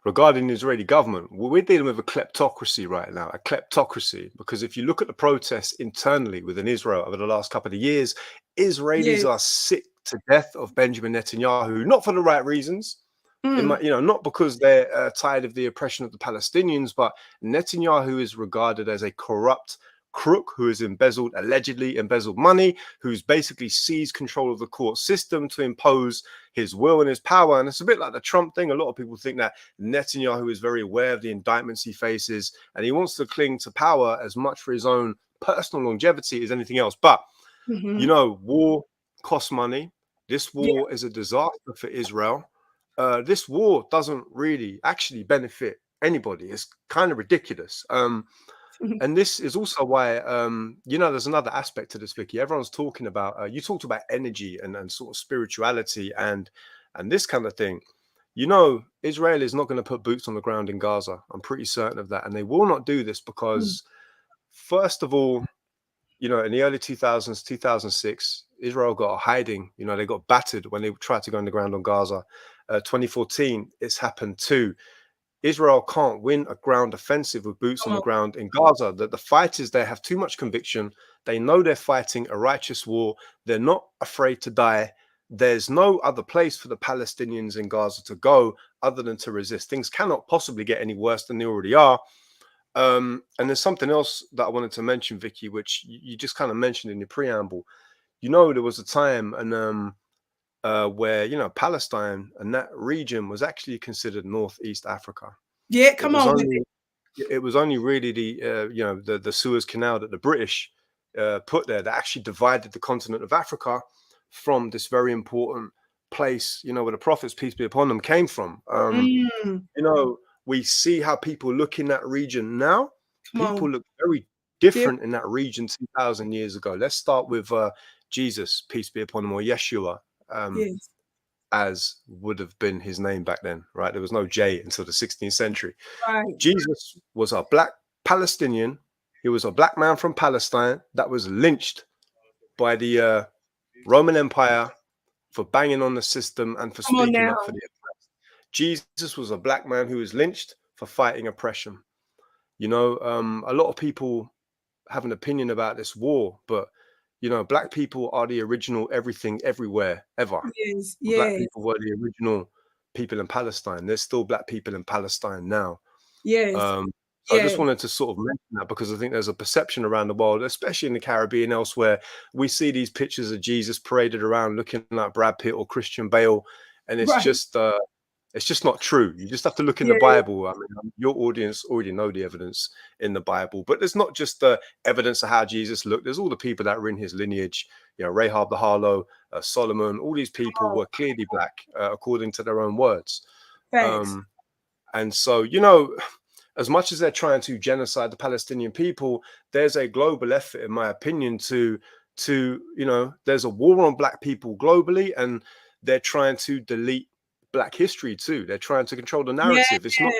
regarding the Israeli government, we're dealing with a kleptocracy right now, a kleptocracy, because if you look at the protests internally within Israel over the last couple of years, Israelis are sick to death of Benjamin Netanyahu, not for the right reasons, not because they're tired of the oppression of the Palestinians, but Netanyahu is regarded as a corrupt crook who has allegedly embezzled money, who's basically seized control of the court system to impose his will and his power. And it's a bit like the Trump thing. A lot of people think that Netanyahu is very aware of the indictments he faces, and he wants to cling to power as much for his own personal longevity as anything else. But, you know, war costs money. This war is a disaster for Israel. This war doesn't really actually benefit anybody. It's kind of ridiculous. And this is also why, there's another aspect to this, Vicki. Everyone's talking about, you talked about energy and sort of spirituality and this kind of thing. You know, Israel is not going to put boots on the ground in Gaza. I'm pretty certain of that. And they will not do this because, first of all, you know, in the early 2000s, 2006, Israel got a hiding. You know, they got battered when they tried to go on the ground on Gaza. 2014, it's happened too. Israel can't win a ground offensive with boots on the ground in Gaza. The fighters there have too much conviction. They know they're fighting a righteous war. They're not afraid to die. There's no other place for the Palestinians in Gaza to go other than to resist. Things cannot possibly get any worse than they already are. And there's something else that I wanted to mention, Vicki, which you just kind of mentioned in your preamble. You know, there was a time where, you know, Palestine and that region was actually considered Northeast Africa. Yeah, come on. It was only really the Suez Canal that the British put there that actually divided the continent of Africa from this very important place, you know, where the prophets, peace be upon them, came from. You know, we see how people look in that region now. People look very different in that region 2,000 years ago. Let's start with Jesus, peace be upon him, or Yeshua. Yes. as would have been his name back then, right? There was no J until the 16th century. Right. Jesus was a black Palestinian. He was a black man from Palestine that was lynched by the Roman Empire for banging on the system and for Come on speaking now. up for the oppressed. Jesus was a black man who was lynched for fighting oppression. You know, a lot of people have an opinion about this war, but you know, black people are the original everything, everywhere, ever. Yes, Black yes, people were the original people in Palestine. There's still black people in Palestine now. yes, So I yes. just wanted to sort of mention that because I think there's a perception around the world, especially in the Caribbean, elsewhere. We see these pictures of Jesus paraded around looking like Brad Pitt or Christian Bale, and it's Right. just not true. You just have to look in the Bible. I mean, your audience already know the evidence in the Bible, but there's not just the evidence of how Jesus looked. There's all the people that were in his lineage. You know, Rahab the Harlot, Solomon. All these people were clearly black, according to their own words. Thanks. And so, you know, as much as they're trying to genocide the Palestinian people, there's a global effort, in my opinion, to you know, there's a war on black people globally, and they're trying to delete black history too. They're trying to control the narrative. It's not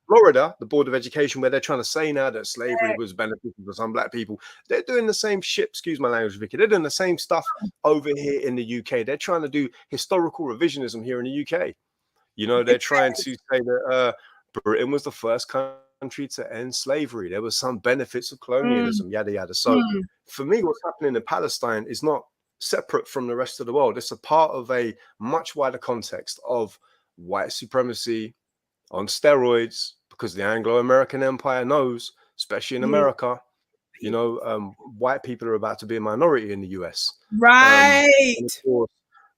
Florida, the Board of Education, where they're trying to say now that slavery was beneficial for some black people. They're doing the same shit, excuse my language, Vicky. They're doing the same stuff over here in the UK. They're trying to do historical revisionism here in the UK. You know, they're trying to say that Britain was the first country to end slavery. There was some benefits of colonialism, yada, yada. So for me, what's happening in Palestine is not separate from the rest of the world. It's a part of a much wider context of white supremacy on steroids, because the Anglo-American Empire knows, especially in America, you know, white people are about to be a minority in the US. Right. And of course,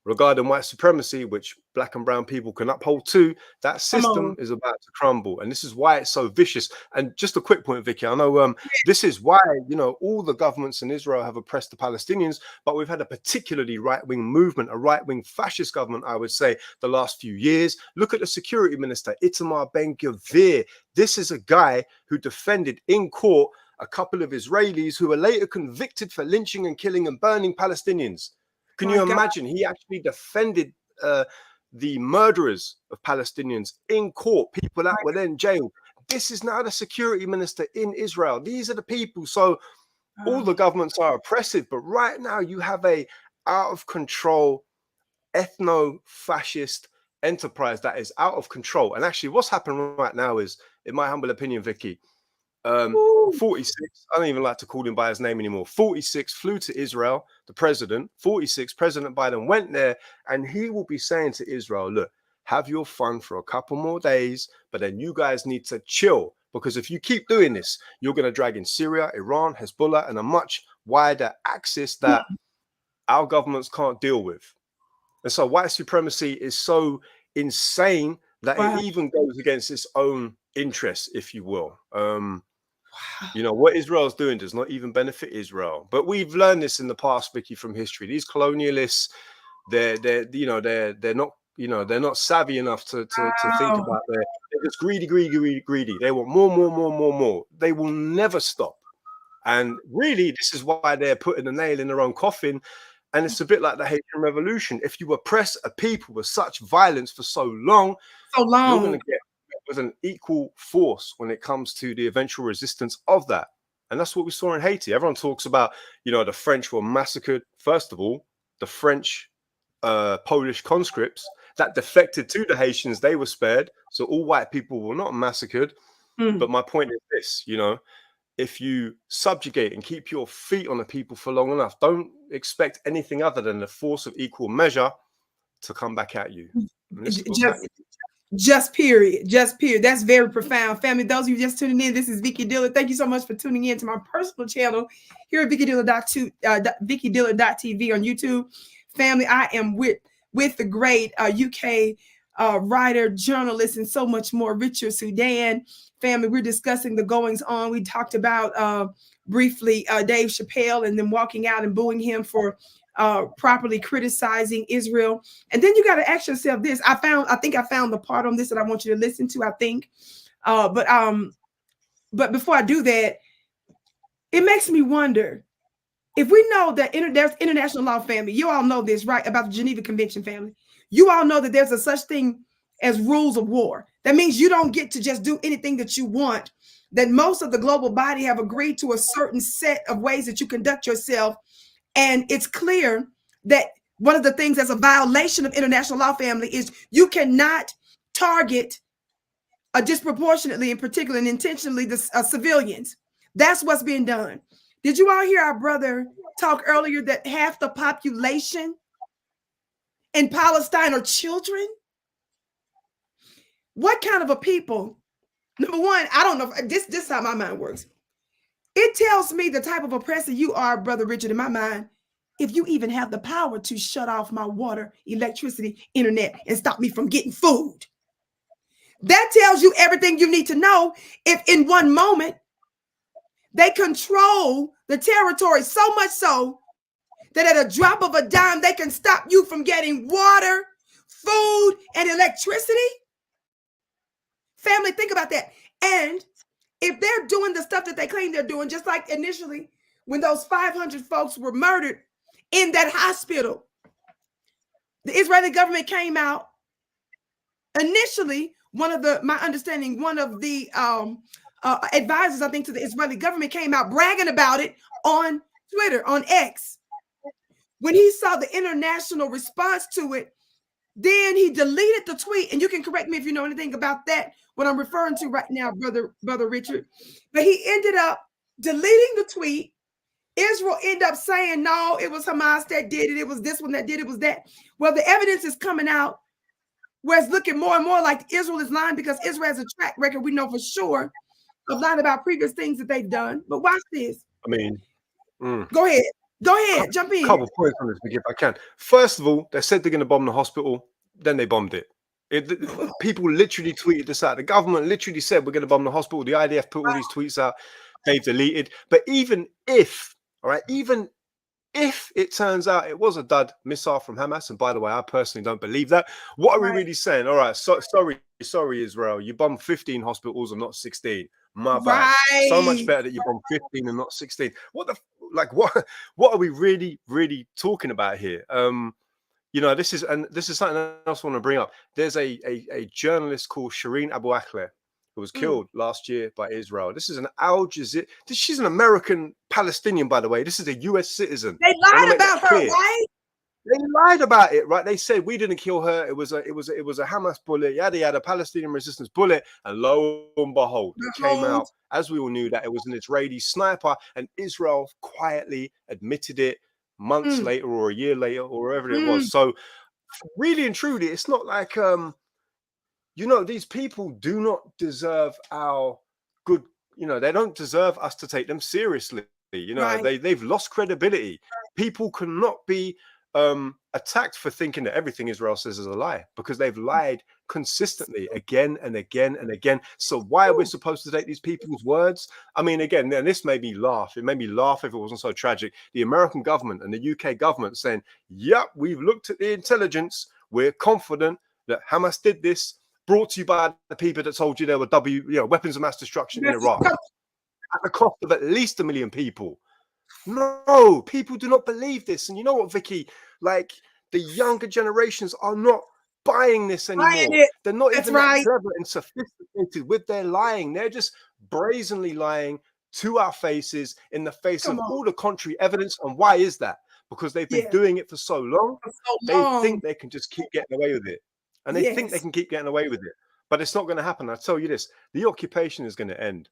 regarding white supremacy, which black and brown people can uphold too, that system is about to crumble. And this is why it's so vicious. And just a quick point, Vicky, I know this is why, you know, all the governments in Israel have oppressed the Palestinians, but we've had a particularly right-wing movement, a right-wing fascist government, I would say, the last few years. Look at the security minister, Itamar Ben-Gvir. This is a guy who defended in court a couple of Israelis who were later convicted for lynching and killing and burning Palestinians. Can you imagine? He actually defended the murderers of Palestinians in court, people that were then jailed. This is now the security minister in Israel. These are the people. So all the governments are oppressive, but right now you have a out of control ethno-fascist enterprise that is out of control. And actually what's happening right now is, in my humble opinion, Vicky, 46, I don't even like to call him by his name anymore. 46 flew to Israel, the president. 46, President Biden went there, and he will be saying to Israel, look, have your fun for a couple more days, but then you guys need to chill, because if you keep doing this, you're going to drag in Syria, Iran, Hezbollah, and a much wider axis that our governments can't deal with. And so white supremacy is so insane that it even goes against its own interests, if you will. You know, what Israel's doing does not even benefit Israel. But we've learned this in the past, Vicky, from history. These colonialists, they're not savvy enough to think about they're just greedy. They want more. They will never stop. And really, this is why they're putting a nail in their own coffin. And it's a bit like the Haitian Revolution. If you oppress a people with such violence for so long, you're going to get with an equal force when it comes to the eventual resistance of that. And that's what we saw in Haiti. Everyone talks about, you know, the French were massacred. First of all, the French Polish conscripts that defected to the Haitians, they were spared. So all white people were not massacred. But my point is this, you know, if you subjugate and keep your feet on the people for long enough, don't expect anything other than the force of equal measure to come back at you. Just period. That's very profound. Family, those of you just tuning in, this is Vicki Dillard. Thank you so much for tuning in to my personal channel here at VickiDillard.TV on YouTube. Family, I am with the great UK writer, journalist, and so much more, Richard Sudan. Family, we're discussing the goings on. We talked about briefly Dave Chappelle and then walking out and booing him for properly criticizing Israel. And then you got to ask yourself this. I think I found the part on this that I want you to listen to, I think. But before I do that, it makes me wonder, if we know that there's international law, family, you all know this, right, about the Geneva Convention, family. You all know that there's a such thing as rules of war. That means you don't get to just do anything that you want. That most of the global body have agreed to a certain set of ways that you conduct yourself. And it's clear that one of the things that's a violation of international law, family, is you cannot target disproportionately, in particular and intentionally, the civilians. That's what's being done. Did you all hear our brother talk earlier that half the population in Palestine are children? What kind of a people? Number one, I don't know. This is how my mind works. It tells me the type of oppressor you are, Brother Richard, in my mind, if you even have the power to shut off my water, electricity, internet, and stop me from getting food. That tells you everything you need to know. If in one moment they control the territory so much so that at a drop of a dime, they can stop you from getting water, food, and electricity. Family, think about that. And if they're doing the stuff that they claim they're doing, just like initially when those 500 folks were murdered in that hospital, the Israeli government came out. Initially, one of the advisors, I think, to the Israeli government came out bragging about it on Twitter, on X. When he saw the international response to it, then he deleted the tweet. And you can correct me if you know anything about that, what I'm referring to right now, Brother Richard. But he ended up deleting the tweet. Israel ended up saying, no, it was Hamas that did it. It was this one that did it. It was that. Well, the evidence is coming out where it's looking more and more like Israel is lying, because Israel has a track record, we know for sure, of lying about previous things that they've done. But watch this. I mean, go ahead, jump in. A couple of points on this, if I can. First of all, they said they're going to bomb the hospital, then they bombed it. People literally tweeted this out. The government literally said we're going to bomb the hospital. The IDF put all these tweets out. They've deleted. But even if, all right, even if it turns out it was a dud missile from Hamas, and by the way, I personally don't believe that. What are we really saying? All right, sorry, Israel, you bombed 15 hospitals and not 16. My bad. So much better that you bombed 15 and not 16. What are we really talking about here? You know, this is something else I want to bring up. There's a journalist called Shireen Abu Akleh who was killed last year by Israel. This is an Al Jazeera. She's an American Palestinian, by the way. This is a US citizen. They lied about her, right? They lied about it, right? They said we didn't kill her. It was a Hamas bullet. Yada yada, Palestinian resistance bullet. And lo and behold, it came out, as we all knew, that it was an Israeli sniper, and Israel quietly admitted it months later or a year later or wherever it was. So really and truly, it's not like you know, these people do not deserve our good, you know, they don't deserve us to take them seriously. You know, they've lost credibility. People cannot be attacked for thinking that everything Israel says is a lie, because they've lied consistently again and again and again. So why are we supposed to take these people's words? I mean, again, and this made me laugh. It made me laugh if it wasn't so tragic. The American government and the UK government saying, yep, we've looked at the intelligence. We're confident that Hamas did this, brought to you by the people that told you there were weapons of mass destruction in Iraq at the cost of at least 1 million people. No, people do not believe this. And you know what, Vicki? Like, the younger generations are not buying this anymore. They're not even that clever and sophisticated with their lying. They're just brazenly lying to our faces in the face of all the contrary evidence. And why is that? Because they've been doing it for so long. They think they can just keep getting away with it. And they think they can keep getting away with it. But it's not going to happen. I tell you this, the occupation is going to end.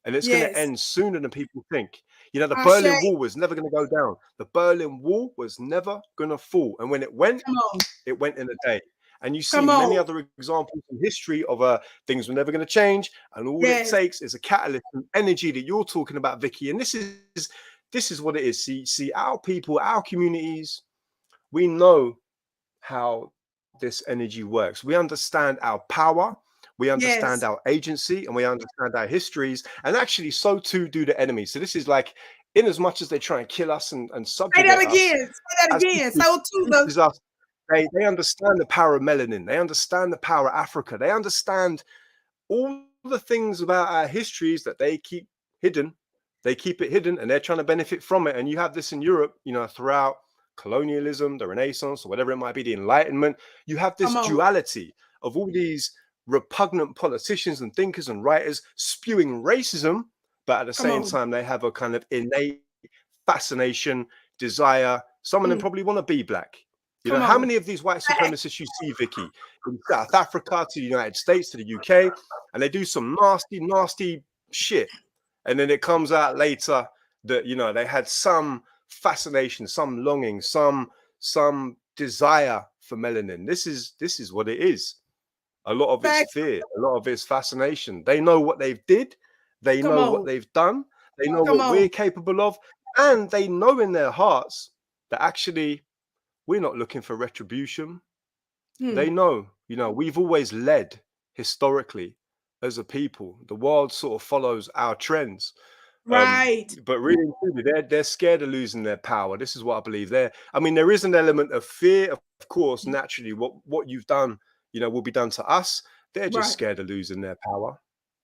And it's going to end sooner than people think. You know, the Berlin Wall was never going to go down. The Berlin Wall was never going to fall. And when it went in a day. And you see many other examples in history of things were never going to change. And all it takes is a catalyst and energy that you're talking about, Vicki. And this is what it is. See, our people, our communities, we know how this energy works. We understand our power. We understand our agency, and we understand our histories, and actually so too do the enemy. So this is like, in as much as they try and kill us and subjugate us. Say that again. So too they understand the power of melanin. They understand the power of Africa. They understand all the things about our histories that they keep hidden. They keep it hidden, and they're trying to benefit from it. And you have this in Europe, you know, throughout colonialism, the Renaissance, or whatever it might be, the Enlightenment. You have this duality of all these repugnant politicians and thinkers and writers spewing racism, but at the same time, they have a kind of innate fascination, desire. Some of them probably want to be black. You know, how many of these white supremacists you see, Vicky, in South Africa to the United States to the UK, and they do some nasty, nasty shit, and then it comes out later that, you know, they had some fascination, some longing, some desire for melanin. This is what it is. A lot of it's fear, a lot of it's fascination. They know what they've did, they know what they've done, they know what we're capable of, and they know in their hearts that actually we're not looking for retribution. They know, you know, we've always led historically as a people. The world sort of follows our trends. Right. But really, they're scared of losing their power. This is what I believe. I mean, there is an element of fear, of course, naturally. What you've done, you know, will be done to us. They're just scared of losing their power.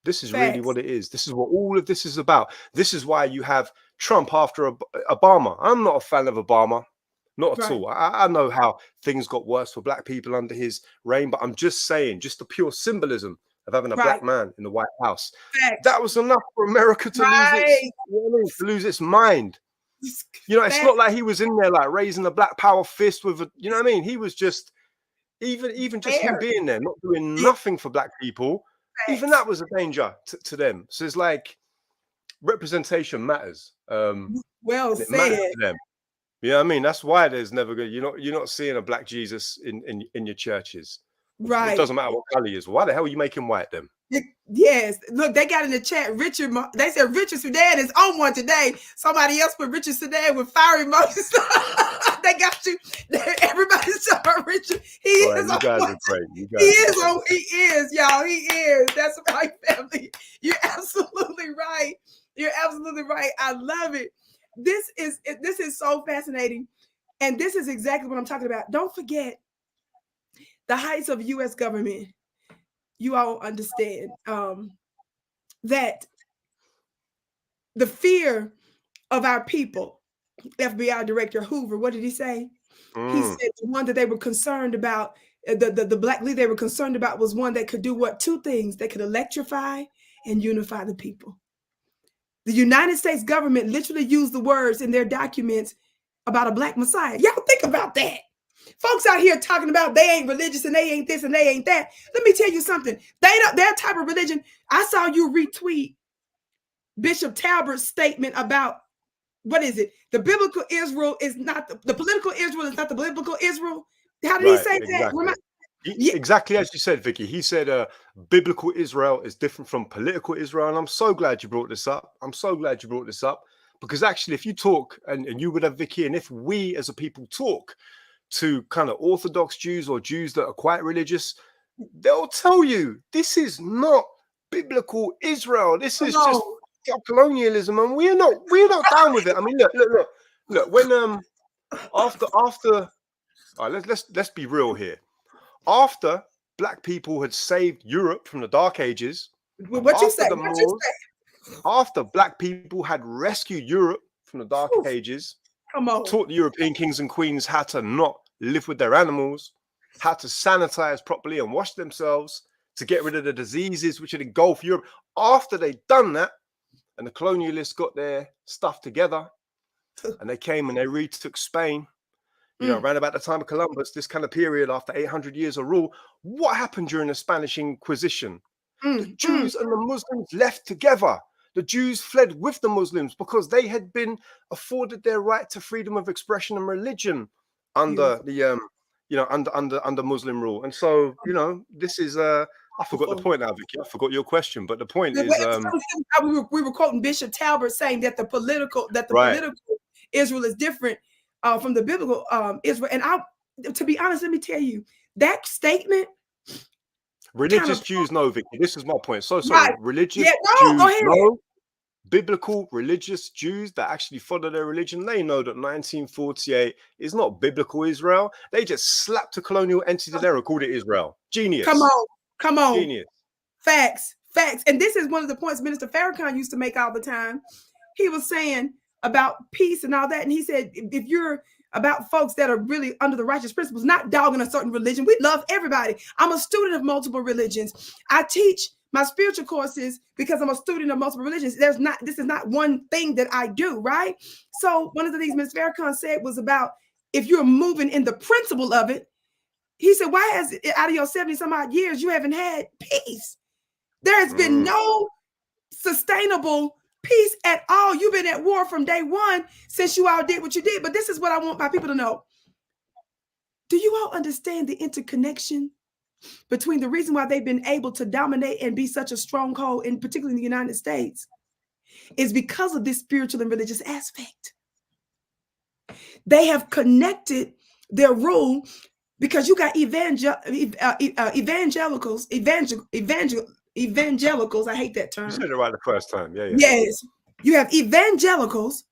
This is really what it is. This is what all of this is about. This is why you have Trump after Obama. I'm not a fan of Obama. Not at all. I know how things got worse for black people under his reign, but I'm just saying, just the pure symbolism of having a black man in the White House. That was enough for America to lose its mind. You know, it's not like he was in there like raising a black power fist with a, you know what I mean? He was just, even just him being there, not doing nothing for black people, even that was a danger to them. So it's like representation matters. Well it said. matters to them. You know what I mean? That's why there's never good. You're not seeing a black Jesus in your churches. Right. It doesn't matter what color he is. Why the hell are you making white them? Yes. Look, they got in the chat, they said Richard Sudan is on one today. Somebody else put Richard Sudan with fire emojis. They got you. Everybody's talking about Richard. He is you guys are great. He is, y'all. He is. That's my family. You're absolutely right. You're absolutely right. I love it. This is so fascinating. And this is exactly what I'm talking about. Don't forget the heights of U.S. government. You all understand that the fear of our people, FBI Director Hoover, what did he say? He said the one that they were concerned about, the black leader they were concerned about was one that could do what? Two things. They could electrify and unify the people. The United States government literally used the words in their documents about a black Messiah. Y'all think about that. Folks out here talking about they ain't religious and they ain't this and they ain't that. Let me tell you something. Their type of religion. I saw you retweet Bishop Talbert's statement about, what is it? The biblical Israel is not the political Israel is not the biblical Israel. How did he say that? Exactly as you said, Vicky. He said biblical Israel is different from political Israel. And I'm so glad you brought this up. I'm so glad you brought this up. Because actually, if you talk, and you would have, Vicky, and if we as a people talk to kind of Orthodox Jews or Jews that are quite religious, they'll tell you this is not biblical Israel. This is just colonialism, and we're not down with it. I mean, look. When after, all right, let's be real here. After black people had saved Europe from the Dark Ages, after black people had rescued Europe from the Dark Ages, taught the European kings and queens how to not live with their animals, how to sanitize properly and wash themselves, to get rid of the diseases which had engulfed Europe. After they'd done that, and the colonialists got their stuff together, and they came and they retook Spain, you know, around about the time of Columbus, this kind of period after 800 years of rule, what happened during the Spanish Inquisition? The Jews and the Muslims left together. The Jews fled with the Muslims because they had been afforded their right to freedom of expression and religion under the under Muslim rule. And so, you know, this is I forgot the point now, Vicky. I forgot your question, but the point is we were quoting Bishop Talbert saying that the political Israel is different from the biblical Israel. And to be honest, let me tell you, that statement. Religious Jews know, Vicky. This is my point. So sorry. Right. Religious Jews know. Biblical religious Jews that actually follow their religion, they know that 1948 is not biblical Israel. They just slapped a colonial entity there and called it Israel. Genius. Come on. Genius. Facts. And this is one of the points Minister Farrakhan used to make all the time. He was saying about peace and all that. And he said, if you're about folks that are really under the righteous principles, not dogging a certain religion. We love everybody. I'm a student of multiple religions. I teach my spiritual courses because I'm a student of multiple religions. This is not one thing that I do, right? So one of the things Ms. Farrakhan said was about if you're moving in the principle of it, he said, why has out of your 70 some odd years, you haven't had peace? There has been no sustainable peace at all. You've been at war from day one since you all did what you did. But this is what I want my people to know. Do you all understand the interconnection between the reason why they've been able to dominate and be such a stronghold, in particularly in the United States, is because of this spiritual and religious aspect. They have connected their rule because you got evangelicals, evangelicals. I hate that term. You said it right the first time. Yeah. Yes. You have evangelicals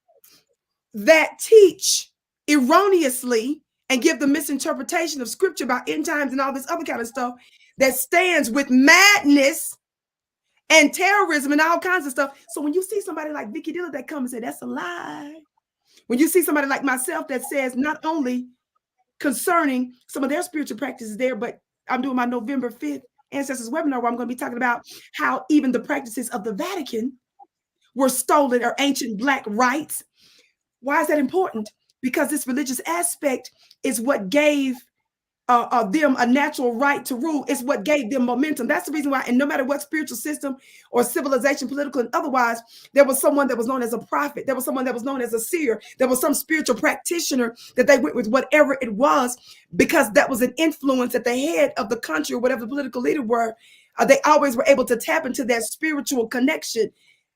that teach erroneously and give the misinterpretation of scripture about end times and all this other kind of stuff that stands with madness and terrorism and all kinds of stuff. So when you see somebody like Vicki Dillard that comes and say, that's a lie. When you see somebody like myself that says not only concerning some of their spiritual practices there, but I'm doing my November 5th Ancestors webinar where I'm going to be talking about how even the practices of the Vatican were stolen or ancient Black rites. Why is that important? Because this religious aspect is what gave them a natural right to rule. It's what gave them momentum. That's the reason why, and no matter what spiritual system or civilization, political and otherwise, there was someone that was known as a prophet. There was someone that was known as a seer. There was some spiritual practitioner that they went with, whatever it was, because that was an influence at the head of the country or whatever the political leader were. They always were able to tap into that spiritual connection.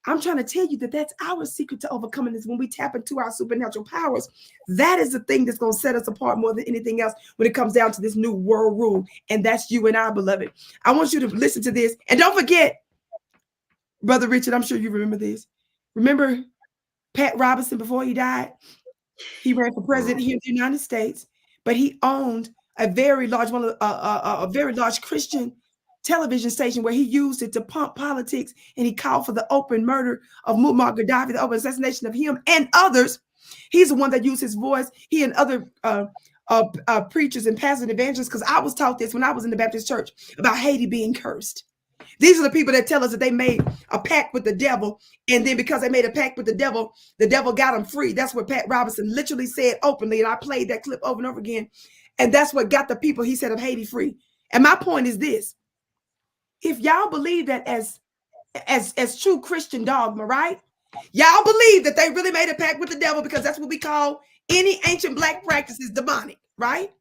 I'm trying to tell you that that's our secret to overcoming this. When we tap into our supernatural powers, that is the thing that's going to set us apart more than anything else when it comes down to this new world rule. And that's you and I, beloved. I want you to listen to this. And don't forget, Brother Richard, I'm sure you remember this. Remember Pat Robertson before he died? He ran for president here in the United States, but he owned a very large a very large Christian television station where he used it to pump politics, and he called for the open murder of Muammar Gaddafi, the open assassination of him and others. He's the one that used his voice, he and other preachers and pastors and evangelists, because I was taught this when I was in the Baptist church about Haiti being cursed. These are the people that tell us that they made a pact with the devil, and then because they made a pact with the devil got them free. That's what Pat Robertson literally said openly, and I played that clip over and over again, and that's what got the people, he said, of Haiti free. And my point is this: if y'all believe that as true Christian dogma, right? Y'all believe that they really made a pact with the devil, because that's what we call any ancient Black practices demonic, right?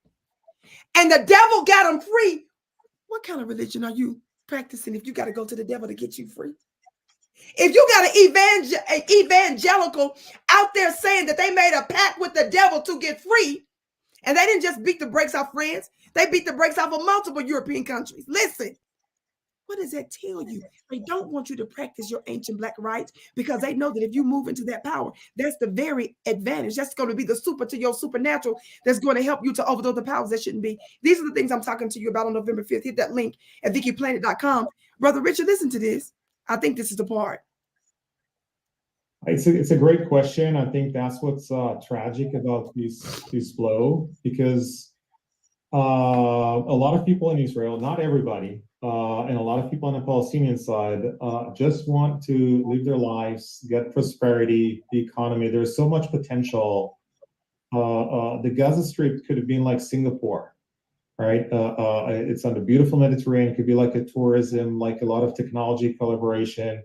And the devil got them free. What kind of religion are you practicing if you got to go to the devil to get you free? If you got an evangelical out there saying that they made a pact with the devil to get free, and they didn't just beat the brakes off France, they beat the brakes off of multiple European countries. Listen. What does that tell you? They don't want you to practice your ancient Black rights, because they know that if you move into that power, that's the very advantage. That's going to be the super to your supernatural that's going to help you to overthrow the powers that shouldn't be. These are the things I'm talking to you about on November 5th. Hit that link at VickiPlanet.com. Brother Richard, listen to this. I think this is the part. It's a great question. I think that's what's tragic about this flow, because a lot of people in Israel, not everybody, and a lot of people on the Palestinian side just want to live their lives, get prosperity, the economy. There's so much potential. The Gaza Strip could have been like Singapore, right? It's on the beautiful Mediterranean. It could be like a tourism, like a lot of technology collaboration.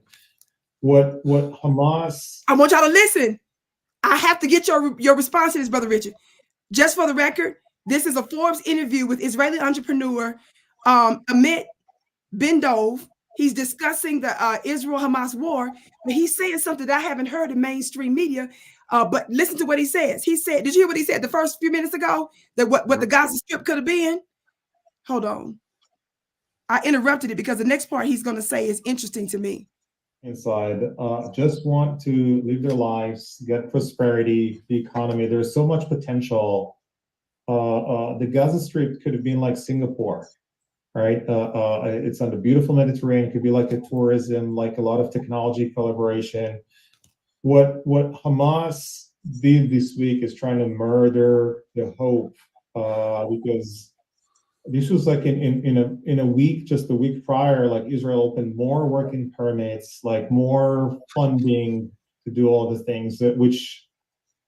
What Hamas... I want y'all to listen. I have to get your response to this, Brother Richard. Just for the record, this is a Forbes interview with Israeli entrepreneur Amit Ben-Dov. He's discussing the Israel-Hamas war, but he's saying something that I haven't heard in mainstream media. But listen to what he says. He said, did you hear what he said the first few minutes ago? That what the Gaza Strip could have been? Hold on. I interrupted it because the next part he's going to say is interesting to me. Inside, just want to live their lives, get prosperity, the economy. There's so much potential. The Gaza Strip could have been like Singapore, right? It's on the beautiful Mediterranean. It could be like a tourism, like a lot of technology collaboration. What Hamas did this week is trying to murder the hope, because this was like in a week, just a week prior, like Israel opened more working permits, like more funding to do all the things that which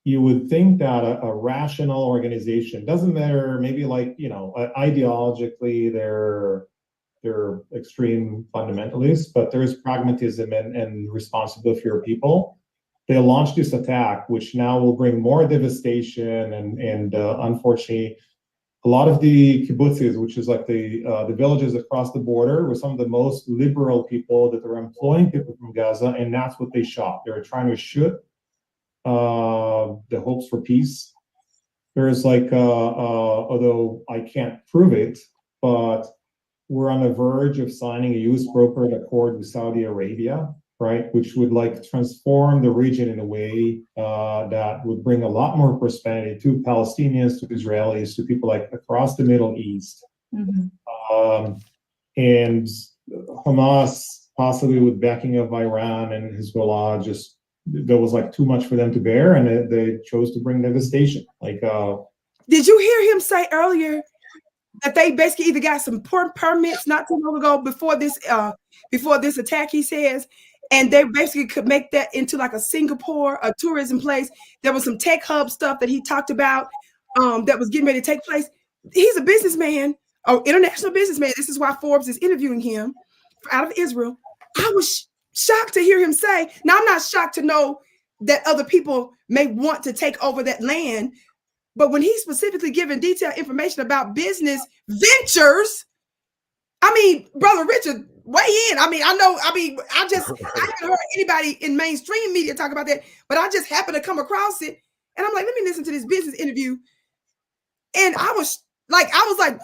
you would think that a rational organization, doesn't matter, maybe like, ideologically they're extreme fundamentalists, but there is pragmatism and responsibility for your people. They launched this attack, which now will bring more devastation and unfortunately, a lot of the kibbutzes, which is like the villages across the border, were some of the most liberal people that are employing people from Gaza, and that's what they shot. They were trying to shoot the hopes for peace. There's like, although I can't prove it, but we're on the verge of signing a U.S. brokered accord with Saudi Arabia, right? Which would like transform the region in a way that would bring a lot more prosperity to Palestinians, to Israelis, to people like across the Middle East. Mm-hmm. And Hamas, possibly with backing of Iran and Hezbollah, just there was like too much for them to bear, and they chose to bring devastation. Like, did you hear him say earlier that they basically either got some permits not too long ago before this attack, he says, and they basically could make that into like a Singapore, a tourism place. There was some tech hub stuff that he talked about that was getting ready to take place. He's a businessman, an international businessman. This is why Forbes is interviewing him out of Israel. I was shocked to hear him say, now I'm not shocked to know that other people may want to take over that land, but when he's specifically giving detailed information about business ventures, I mean, Brother Richard, weigh in. I mean, I haven't heard anybody in mainstream media talk about that, but I just happened to come across it. And I'm like, let me listen to this business interview. And I was like, what?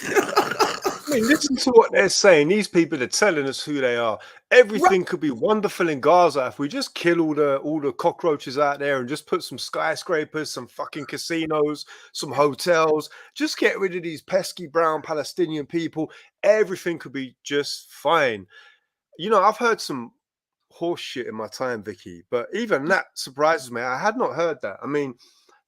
I mean, listen to what they're saying. These people are telling us who they are. Everything could be wonderful in Gaza if we just kill all the cockroaches out there and just put some skyscrapers, some fucking casinos, some hotels. Just get rid of these pesky brown Palestinian people. Everything could be just fine. I've heard some horse shit in my time, Vicky, but even that surprises me. I had not heard that. I mean,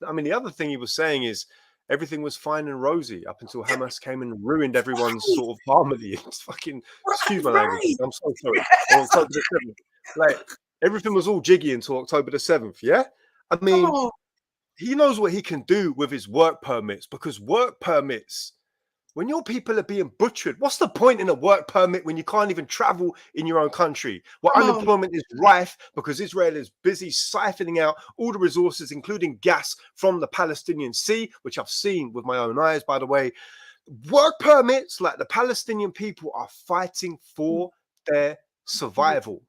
the other thing he was saying is everything was fine and rosy up until Hamas came and ruined everyone's sort of harmony. It's fucking, excuse my language. I'm so sorry. On October the 7th. Like, everything was all jiggy until October the 7th, yeah? I mean, he knows what he can do with his work permits, because work permits, when your people are being butchered, what's the point in a work permit when you can't even travel in your own country? Well, unemployment is rife because Israel is busy siphoning out all the resources, including gas, from the Palestinian Sea, which I've seen with my own eyes, by the way. Work permits, like the Palestinian people are fighting for their survival.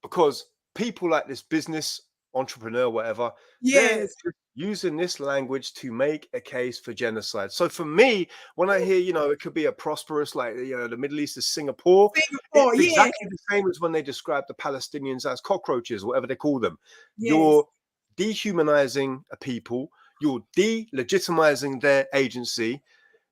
Because people like this business entrepreneur, whatever, they're using this language to make a case for genocide. So for me, when I hear, it could be a prosperous, like, the Middle East is Singapore, it's exactly the same as when they describe the Palestinians as cockroaches, whatever they call them. You're dehumanizing a people, you're delegitimizing their agency.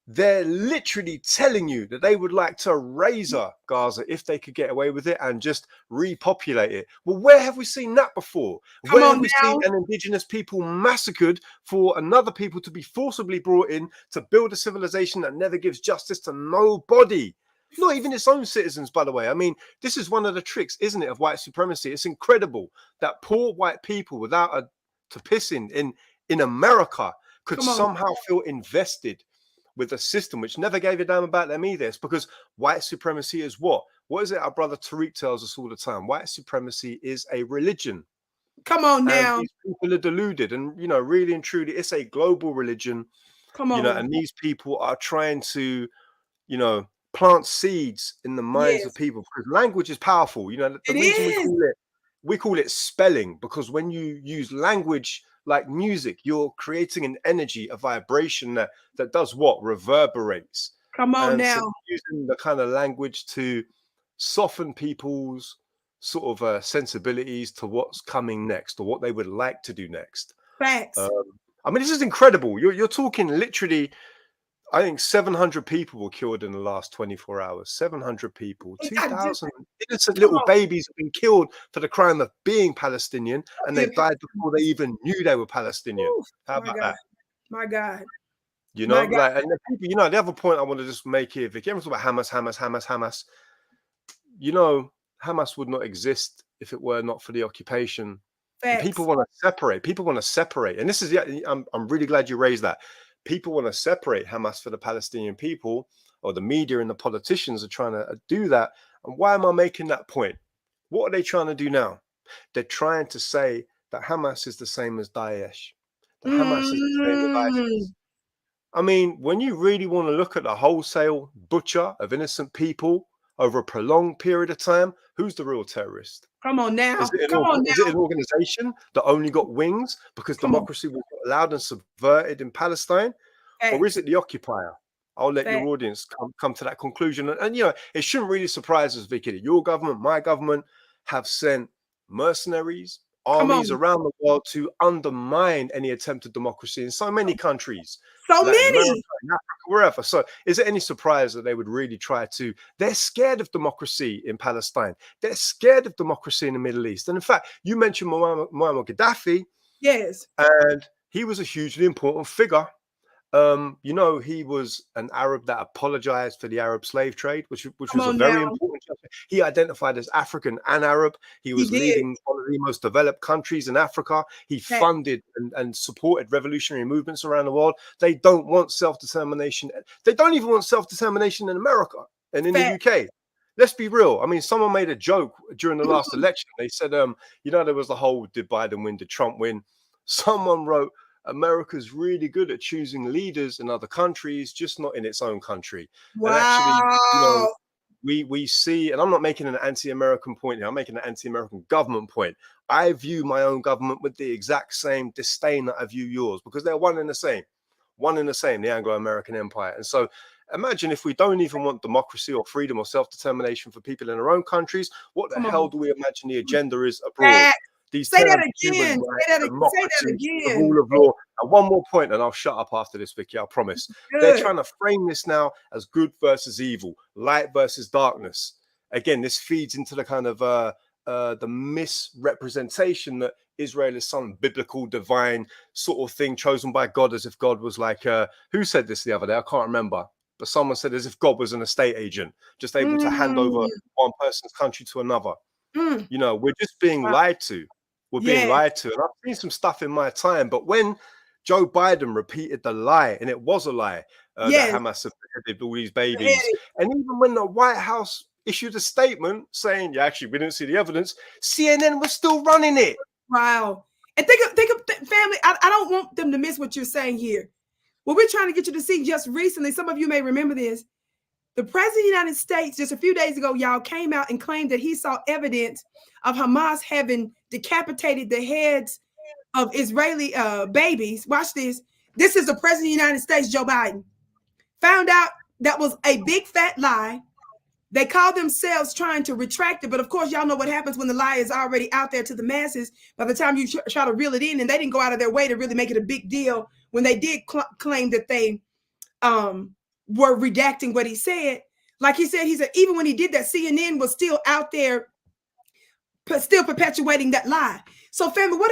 They're literally telling you that they would like to razor Gaza if they could get away with it and just repopulate it. Well, where have we seen that before? Where have we seen an indigenous people massacred for another people to be forcibly brought in to build a civilization that never gives justice to nobody? Not even its own citizens, by the way. I mean, this is one of the tricks, isn't it, of white supremacy? It's incredible that poor white people without a to piss in America could somehow feel invested with a system which never gave a damn about them either. It's because white supremacy is what? What is it our brother Tariq tells us all the time? White supremacy is a religion. Come on now. And these people are deluded, and really and truly, it's a global religion. And these people are trying to, plant seeds in the minds of people, because language is powerful. The reason we call it spelling, because when you use language like music, you're creating an energy, a vibration that does what? Reverberates. So using the kind of language to soften people's sort of sensibilities to what's coming next or what they would like to do next. Facts. I mean, this is incredible. You're talking literally I think 700 people were killed in the last 24 hours. 700 people. I 2,000 innocent come little on. babies have been killed for the crime of being Palestinian, and they've died before they even knew they were Palestinian. Ooh, How my about God. that? My God. You My know, God. like, and the people, you know, the other point I want to just make here, Vicky, everyone's talking about Hamas. You know, Hamas would not exist if it were not for the occupation. And people Facts. want to separate. People want to separate. And this is, I'm really glad you raised that. People want to separate Hamas for the Palestinian people, or the media and the politicians are trying to do that. And why am I making that point? What are they trying to do now? They're trying to say that Hamas is the same as Daesh. That Hamas is the same as ISIS. I mean, when you really want to look at the wholesale butcher of innocent people over a prolonged period of time, who's the real terrorist? Come on now. Is it Come on an now. organization that only got wings because Come on. democracy was allowed and subverted in Palestine? Or is Facts. it the occupier? I'll let your Facts. audience come to that conclusion. And, you know, it shouldn't really surprise us, Vicky, that your government, my government, have sent mercenaries, Come armies on. around the world to undermine any attempt at democracy in so many countries. So Latin America, many. in Africa, wherever. So is it any surprise that they would really try to? They're scared of democracy in Palestine. They're scared of democracy in the Middle East. And in fact, you mentioned Muammar Gaddafi, Yes. and he was a hugely important figure. You know, he was an Arab that apologized for the Arab slave trade, which Come was a on very now. important gesture. He identified as African and Arab. He He was did. leading one of the most developed countries in Africa. He Facts. funded and supported revolutionary movements around the world. They don't want self-determination. They don't even want self-determination in America and in the Facts. UK. Let's be real. I mean, someone made a joke during the last election. They said, you know, there was the whole did Biden win, did Trump win? Someone wrote, America's really good at choosing leaders in other countries, just not in its own country. Wow. And actually, you know, we see, and I'm not making an anti-American point here, I'm making an anti-American government point. I view my own government with the exact same disdain that I view yours, because they're one and the same, the Anglo-American Empire. And so imagine if we don't even want democracy or freedom or self-determination for people in our own countries, what the hell do we imagine the agenda is abroad? Facts. These Say that terms, again. human rights, Say that democracy, the again. rule of law. And one more point, and I'll shut up after this, Vicky, I promise. Good. They're trying to frame this now as good versus evil, light versus darkness. Again, this feeds into the kind of the misrepresentation that Israel is some biblical, divine sort of thing chosen by God, as if God was like, who said this the other day? I can't remember. But someone said as if God was an estate agent, just able to hand over one person's country to another. You know, we're just being lied to. We're being lied to. And I've seen some stuff in my time, but when Joe Biden repeated the lie, and it was a lie, that Hamas have beheaded all these babies, and even when the White House issued a statement saying, yeah, actually, we didn't see the evidence, CNN was still running it. Wow. And think of family, I don't want them to miss what you're saying here. What we're trying to get you to see just recently, some of you may remember this, the president of the United States, just a few days ago, y'all came out and claimed that he saw evidence of Hamas having decapitated the heads of Israeli babies. Watch this. This is the president of the United States, Joe Biden. Found out that was a big fat lie. They called themselves trying to retract it. But of course, y'all know what happens when the lie is already out there to the masses. By the time you try to reel it in, and they didn't go out of their way to really make it a big deal when they did claim that they were redacting what he said. Like he said, even when he did that, CNN was still out there, still perpetuating that lie. So family, what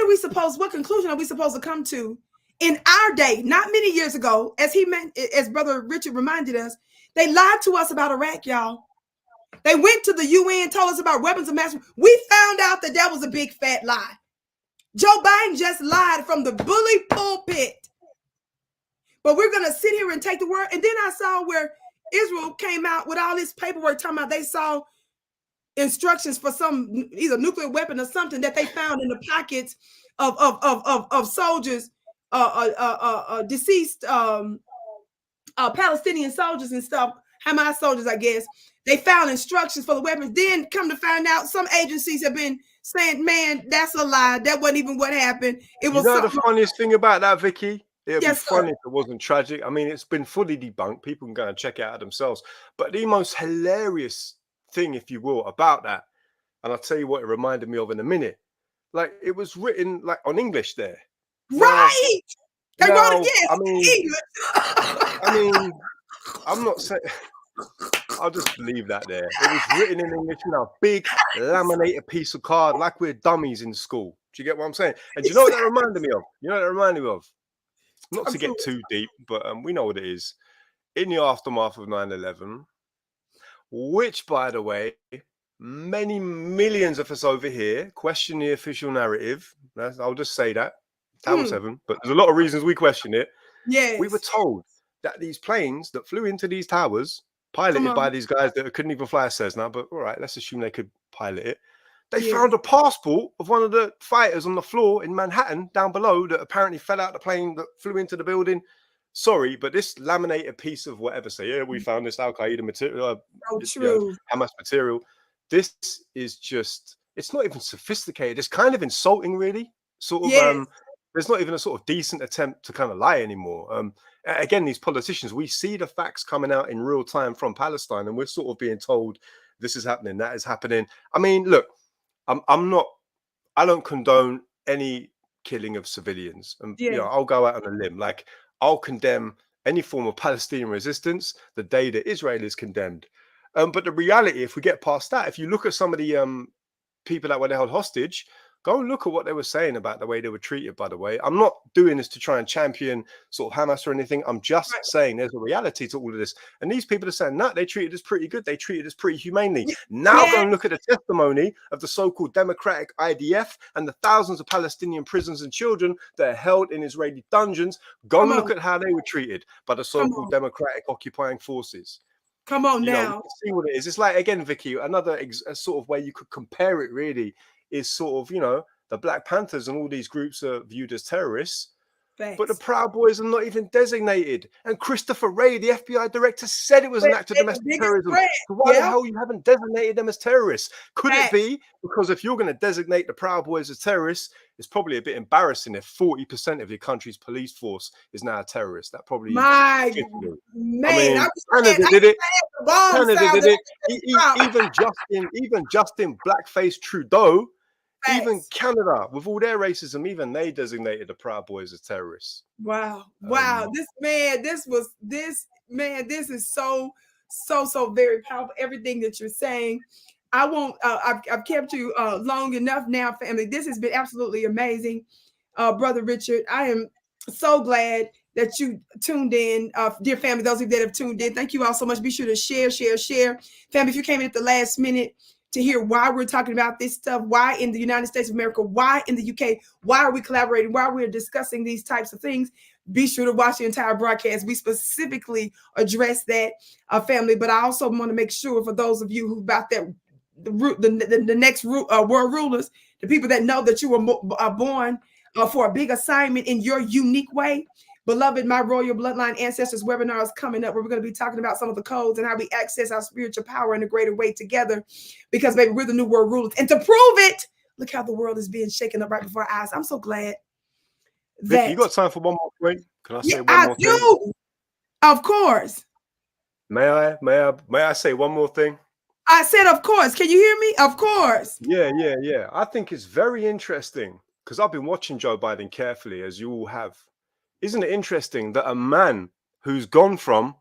conclusion are we supposed to come to in our day, not many years ago, as Brother Richard reminded us, they lied to us about Iraq, y'all. They went to the UN, told us about weapons of mass. We found out that was a big fat lie. Joe Biden just lied from the bully pulpit. But we're going to sit here and take the word. And then I saw where Israel came out with all this paperwork talking about they saw instructions for some either nuclear weapon or something that they found in the pockets of soldiers, deceased Palestinian soldiers and stuff, Hamas soldiers, I guess. They found instructions for the weapons. Then come to find out some agencies have been saying, man, that's a lie. That wasn't even what happened. It was the funniest thing about that, Vicky? It'd be funny if it wasn't tragic. I mean, it's been fully debunked. People can go and check it out themselves. But the most hilarious thing, if you will, about that, and I'll tell you what it reminded me of in a minute. Like, it was written like on English there. Right. They wrote it, Now, yeah, I mean, English. I mean, I'm not saying. I'll just leave that there. It was written in English, you know, big laminated piece of card, like we're dummies in school. Do you get what I'm saying? And do you know what that reminded me of? You know what that reminded me of? Not to get too deep, but we know what it is. In the aftermath of 9/11, which, by the way, many millions of us over here question the official narrative. I'll just say that. Tower 7, but there's a lot of reasons we question it. Yes. We were told that these planes that flew into these towers, Come piloted by on. these guys that couldn't even fly a Cessna, but all right, let's assume they could pilot it. They Yeah. found a passport of one of the fighters on the floor in Manhattan down below that apparently fell out the plane that flew into the building. Sorry, but this laminated piece of whatever, say, yeah, we found this Al Qaeda material, So true. Hamas material. This is just, it's not even sophisticated. It's kind of insulting, really. Sort of, Yes. there's not even a sort of decent attempt to kind of lie anymore. Again, these politicians, we see the facts coming out in real time from Palestine, and we're sort of being told this is happening, that is happening. I mean, look, I don't condone any killing of civilians, and Yeah. you know, I'll go out on a limb. Like, I'll condemn any form of Palestinian resistance the day that Israel is condemned. But the reality, if we get past that, if you look at some of the people that were held hostage, go and look at what they were saying about the way they were treated, by the way. I'm not doing this to try and champion sort of Hamas or anything. I'm just saying there's a reality to all of this. And these people are saying, no, they treated us pretty good. They treated us pretty humanely. Now go and look at the testimony of the so-called democratic IDF and the thousands of Palestinian prisoners and children that are held in Israeli dungeons. Go and look at how they were treated by the so-called democratic occupying forces. Come on You know, now. we can see what it is. It's like, again, Vicky, another sort of way you could compare it really is sort of, you know, the Black Panthers and all these groups are viewed as terrorists, but the Proud Boys are not even designated. And Christopher Wray, the FBI director, said it was an act of domestic terrorism. So why the hell you haven't designated them as terrorists? Could it be because if you're going to designate the Proud Boys as terrorists, it's probably a bit embarrassing if 40% of your country's police force is now a terrorist. That probably man, I mean, Canada did it. Canada did it. Even Justin Blackface Trudeau, even Canada, with all their racism, even they designated the Proud Boys as terrorists. Wow. This is so very powerful. Everything that you're saying. I won't, I've kept you long enough now, family. This has been absolutely amazing. Brother Richard, I am so glad that you tuned in. Dear family, those of you that have tuned in, thank you all so much. Be sure to share. Family, if you came in at the last minute to hear why we're talking about this stuff, why in the United States of America, why in the UK, why are we collaborating, why we're discussing these types of things, be sure to watch the entire broadcast. We specifically address that, family, but I also want to make sure for those of you who about that, the next world rulers, the people that know that you were born for a big assignment in your unique way. Beloved, my Royal Bloodline Ancestors webinar is coming up where we're going to be talking about some of the codes and how we access our spiritual power in a greater way together, because baby, we're the new world rulers. And to prove it, look how the world is being shaken up right before our eyes. I'm so glad that Vicki, you got time for one more point? Can I say one more thing? Of course. May I say one more thing? I said, of course. Can you hear me? Of course. Yeah. I think it's very interesting because I've been watching Joe Biden carefully, as you all have. Isn't it interesting that a man who's gone from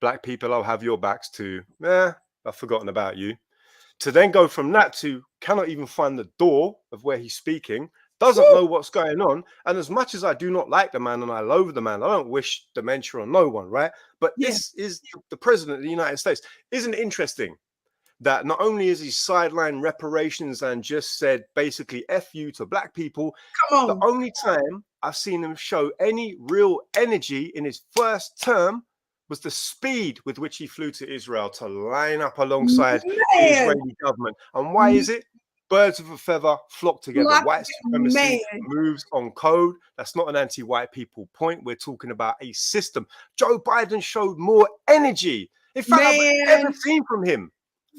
black people, I'll have your backs, to, I've forgotten about you, to then go from that to cannot even find the door of where he's speaking, doesn't know what's going on. And as much as I do not like the man and I loathe the man, I don't wish dementia on no one, right? But this is the president of the United States. Isn't it interesting that not only is he sidelined reparations and just said basically F you to black people, the only time I've seen him show any real energy in his first term was the speed with which he flew to Israel to line up alongside the Israeli government. And why is it? Birds of a feather flock together. White supremacy moves on code. That's not an anti-white people point. We're talking about a system. Joe Biden showed more energy. In fact, I've ever seen from him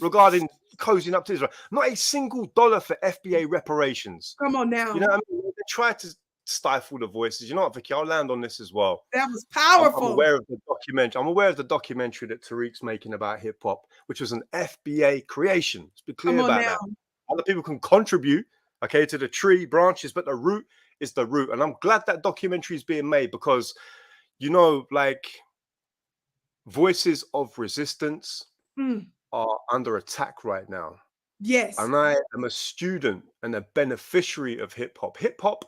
regarding cozying up to Israel. Not a single dollar for FBA reparations. Come on now. You know what I mean? They try to stifle the voices. You know what, Vicky? I'll land on this as well. That was powerful. I'm aware of the documentary. I'm aware of the documentary that Tariq's making about hip hop, which was an FBA creation. Let's be clear about that. Other people can contribute, okay, to the tree branches, but the root is the root. And I'm glad that documentary is being made because, you know, like voices of resistance are under attack right now. Yes. And I am a student and a beneficiary of hip hop. Hip hop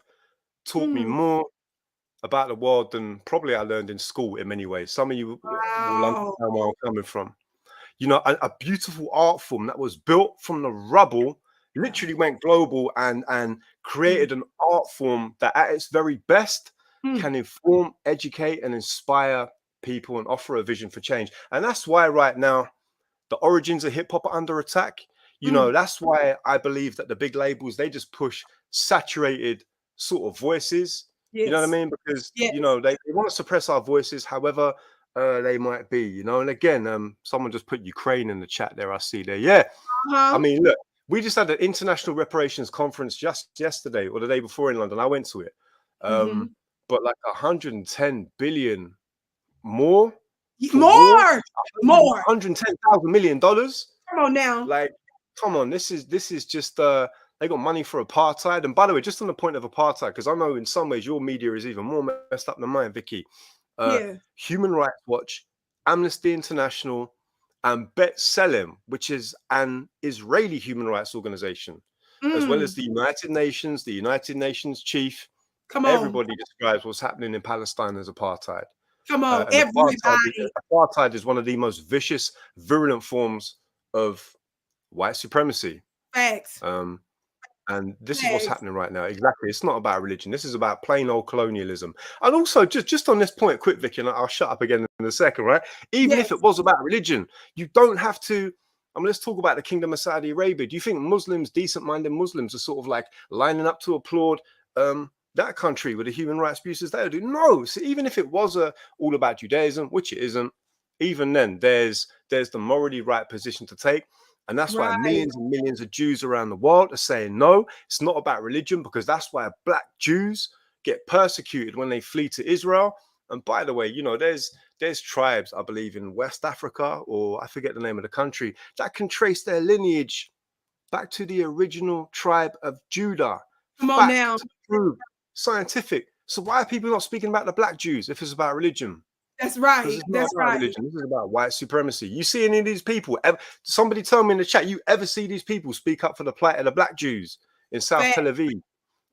taught me more about the world than probably I learned in school in many ways. Some of you will understand where I'm coming from. You know, a beautiful art form that was built from the rubble, literally went global and created an art form that at its very best can inform, educate, and inspire people and offer a vision for change. And that's why right now, the origins of hip hop are under attack. You know, that's why I believe that the big labels, they just push saturated sort of voices. Yes. You know what I mean? Because, you know, they want to suppress our voices, however they might be, you know. And again, someone just put Ukraine in the chat there. I see there. Yeah. I mean, look, we just had an international reparations conference just yesterday or the day before in London. I went to it. But like 110 billion more. More. $110,000 million. Come on now. Like, come on, this is just they got money for apartheid. And by the way, just on the point of apartheid, because I know in some ways your media is even more messed up than mine, Vicky. Human Rights Watch, Amnesty International, and Bet Selem, which is an Israeli human rights organization, as well as the United Nations chief. Come on. Everybody describes what's happening in Palestine as apartheid. Come on, everybody. Apartheid is one of the most vicious, virulent forms of white supremacy. Facts. And this is what's happening right now. Exactly. It's not about religion. This is about plain old colonialism. And also, just on this point, quick, Vicky, and I'll shut up again in a second, right? Even if it was about religion, you don't have to. I mean, let's talk about the Kingdom of Saudi Arabia. Do you think Muslims, decent-minded Muslims, are sort of like lining up to applaud that country with the human rights abuses they do? No. So even if it was all about Judaism, which it isn't, even then, there's the morally right position to take. And that's why millions and millions of Jews around the world are saying, no, it's not about religion, because that's why Black Jews get persecuted when they flee to Israel. And by the way, you know, there's tribes, I believe, in West Africa, or I forget the name of the country, that can trace their lineage back to the original tribe of Judah. Come on now. Proof, scientific. So why are people not speaking about the Black Jews if it's about religion? That's right. That's right. Religion. This is about white supremacy. You see any of these people? Somebody tell me in the chat, you ever see these people speak up for the plight of the Black Jews in South Tel Aviv,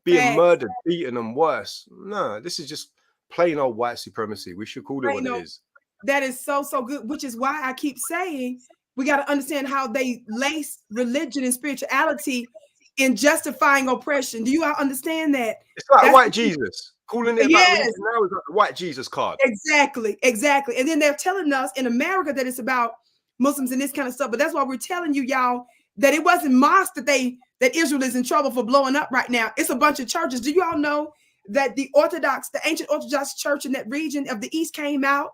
being murdered, beaten, and worse? No, this is just plain old white supremacy. We should call it what it is. That is so good, which is why I keep saying we got to understand how they lace religion and spirituality in justifying oppression. Do you all understand that? It's like white Jesus. Calling it about religion now is like the white Jesus card. Exactly. And then they're telling us in America that it's about Muslims and this kind of stuff. But that's why we're telling you, y'all, that it wasn't mosque that Israel is in trouble for blowing up right now. It's a bunch of churches. Do you all know that the ancient Orthodox church in that region of the East came out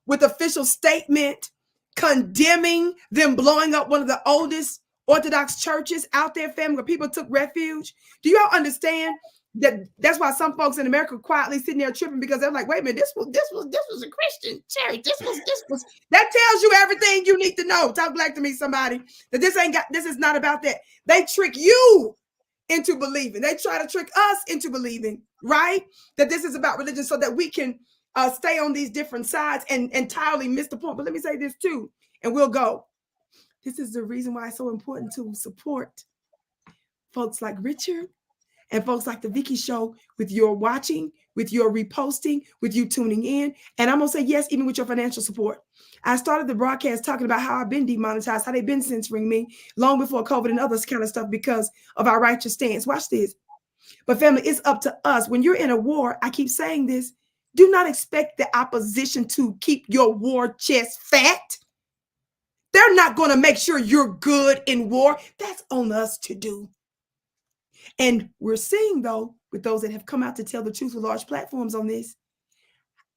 with official statement condemning them blowing up one of the oldest Orthodox churches out there, family, where people took refuge? Do you all understand that's why some folks in America quietly sitting there tripping, because they're like, wait a minute, this was a Christian church. This was that tells you everything you need to know. Talk black to me, somebody, that this is not about that. They trick you into believing. They try to trick us into believing, right? That this is about religion so that we can stay on these different sides and entirely miss the point. But let me say this too, and we'll go. This is the reason why it's so important to support folks like Richard and folks like the Vicki Show, with your watching, with your reposting, with you tuning in. And I'm going to say yes, even with your financial support. I started the broadcast talking about how I've been demonetized, how they've been censoring me long before COVID and other kind of stuff because of our righteous stance. Watch this. But family, it's up to us. When you're in a war, I keep saying this, do not expect the opposition to keep your war chest fat. They're not going to make sure you're good in war. That's on us to do. And we're seeing, though, with those that have come out to tell the truth with large platforms on this,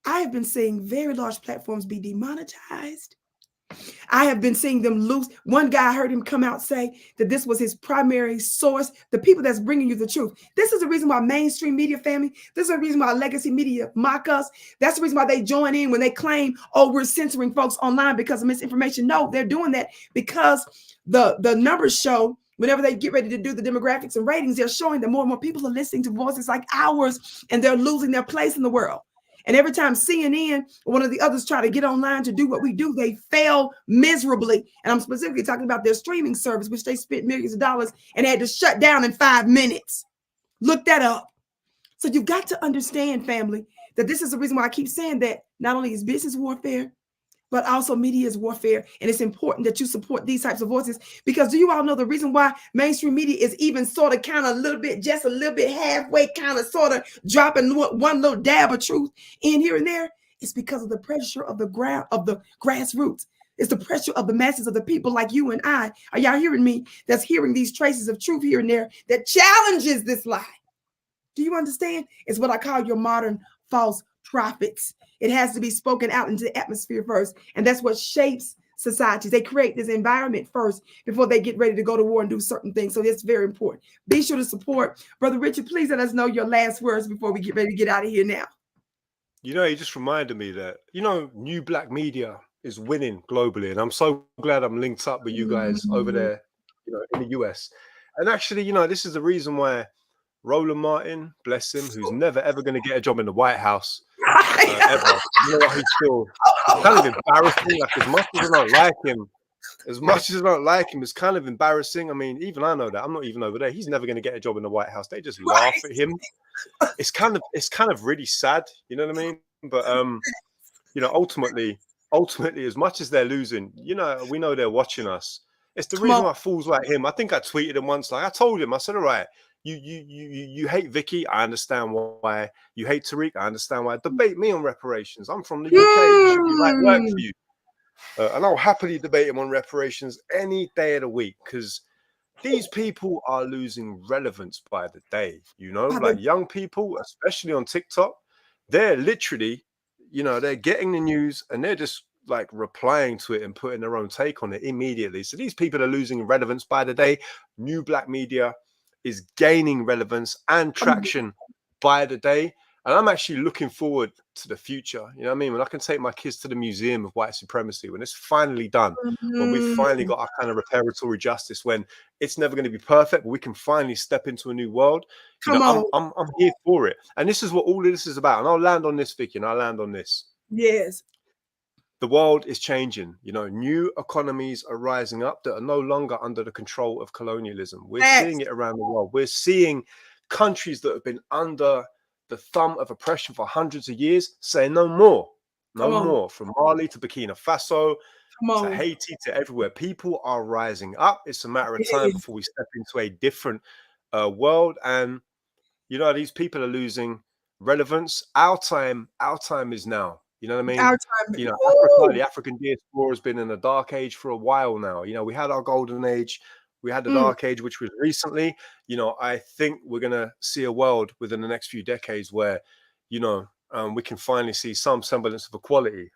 I have been seeing very large platforms be demonetized. I have been seeing them lose. One guy, I heard him come out say that this was his primary source, the people that's bringing you the truth. This is the reason why mainstream media, family, this is the reason why legacy media mock us. That's the reason why they join in when they claim, oh, we're censoring folks online because of misinformation. No, they're doing that because the numbers show Whenever they get ready to do the demographics and ratings, they're showing that more and more people are listening to voices like ours, and they're losing their place in the world. And every time CNN or one of the others try to get online to do what we do, they fail miserably. And I'm specifically talking about their streaming service, which they spent millions of dollars and had to shut down in 5 minutes. Look that up. So you've got to understand, family, that this is the reason why I keep saying that not only is business warfare, but also media is warfare. And it's important that you support these types of voices, because do you all know the reason why mainstream media is even sort of kind of a little bit, just a little bit halfway, kind of sort of dropping one little dab of truth in here and there? It's because of the pressure of the ground, of the grassroots. It's the pressure of the masses of the people like you and I. Are y'all hearing me? That's hearing these traces of truth here and there that challenges this lie. Do you understand? It's what I call your modern false prophets. It has to be spoken out into the atmosphere first. And that's what shapes societies. They create this environment first before they get ready to go to war and do certain things. So that's very important. Be sure to support. Brother Richard, please let us know your last words before we get ready to get out of here now. You know, you just reminded me that, you know, new black media is winning globally. And I'm so glad I'm linked up with you guys over there, you know, in the US. And actually, you know, this is the reason why Roland Martin, bless him, who's never ever going to get a job in the White House ever. You know what? He's still kind of embarrassing. Like, as much as I don't like him, it's kind of embarrassing. I mean, even I know that. I'm not even over there. He's never going to get a job in the White House. They just laugh at him. It's kind of really sad. You know what I mean? But you know, ultimately, as much as they're losing, you know, we know they're watching us. It's the reason why fools like him. I think I tweeted him once. Like, I told him, I said, all right. You hate Vicki. I understand why. You hate Tariq. I understand why. Debate me on reparations. I'm from the UK. It should be like work for you. And I'll happily debate him on reparations any day of the week, because these people are losing relevance by the day. You know, like young people, especially on TikTok, they're literally, you know, they're getting the news and they're just like replying to it and putting their own take on it immediately. So these people are losing relevance by the day. New black media is gaining relevance and traction by the day. And I'm actually looking forward to the future. You know what I mean? When I can take my kids to the Museum of White Supremacy, when it's finally done, when we've finally got our kind of reparatory justice, when it's never going to be perfect, but we can finally step into a new world. You know, I'm here for it. And this is what all of this is about. And I'll land on this, Vicki, and I'll land on this. Yes. The world is changing. You know, new economies are rising up that are no longer under the control of colonialism. We're seeing it around the world. We're seeing countries that have been under the thumb of oppression for hundreds of years say no more, more. From Mali to Burkina Faso to Haiti to everywhere. People are rising up. It's a matter of time before we step into a different world. And, you know, these people are losing relevance. Our time is now. You know what I mean? Our time. You know, Africa, the African diaspora has been in a dark age for a while now. You know, we had our golden age. We had the dark age, which was recently. You know, I think we're going to see a world within the next few decades where, you know, we can finally see some semblance of equality.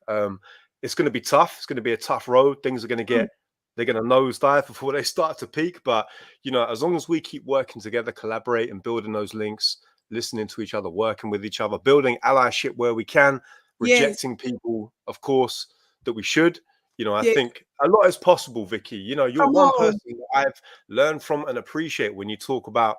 It's going to be tough. It's going to be a tough road. Things are going to get, they're going to nosedive before they start to peak. But, you know, as long as we keep working together, collaborate and building those links, listening to each other, working with each other, building allyship where we can, rejecting people, of course, that we should. You know, I think a lot is possible, Vicki. You know, you're one person that I've learned from and appreciate when you talk about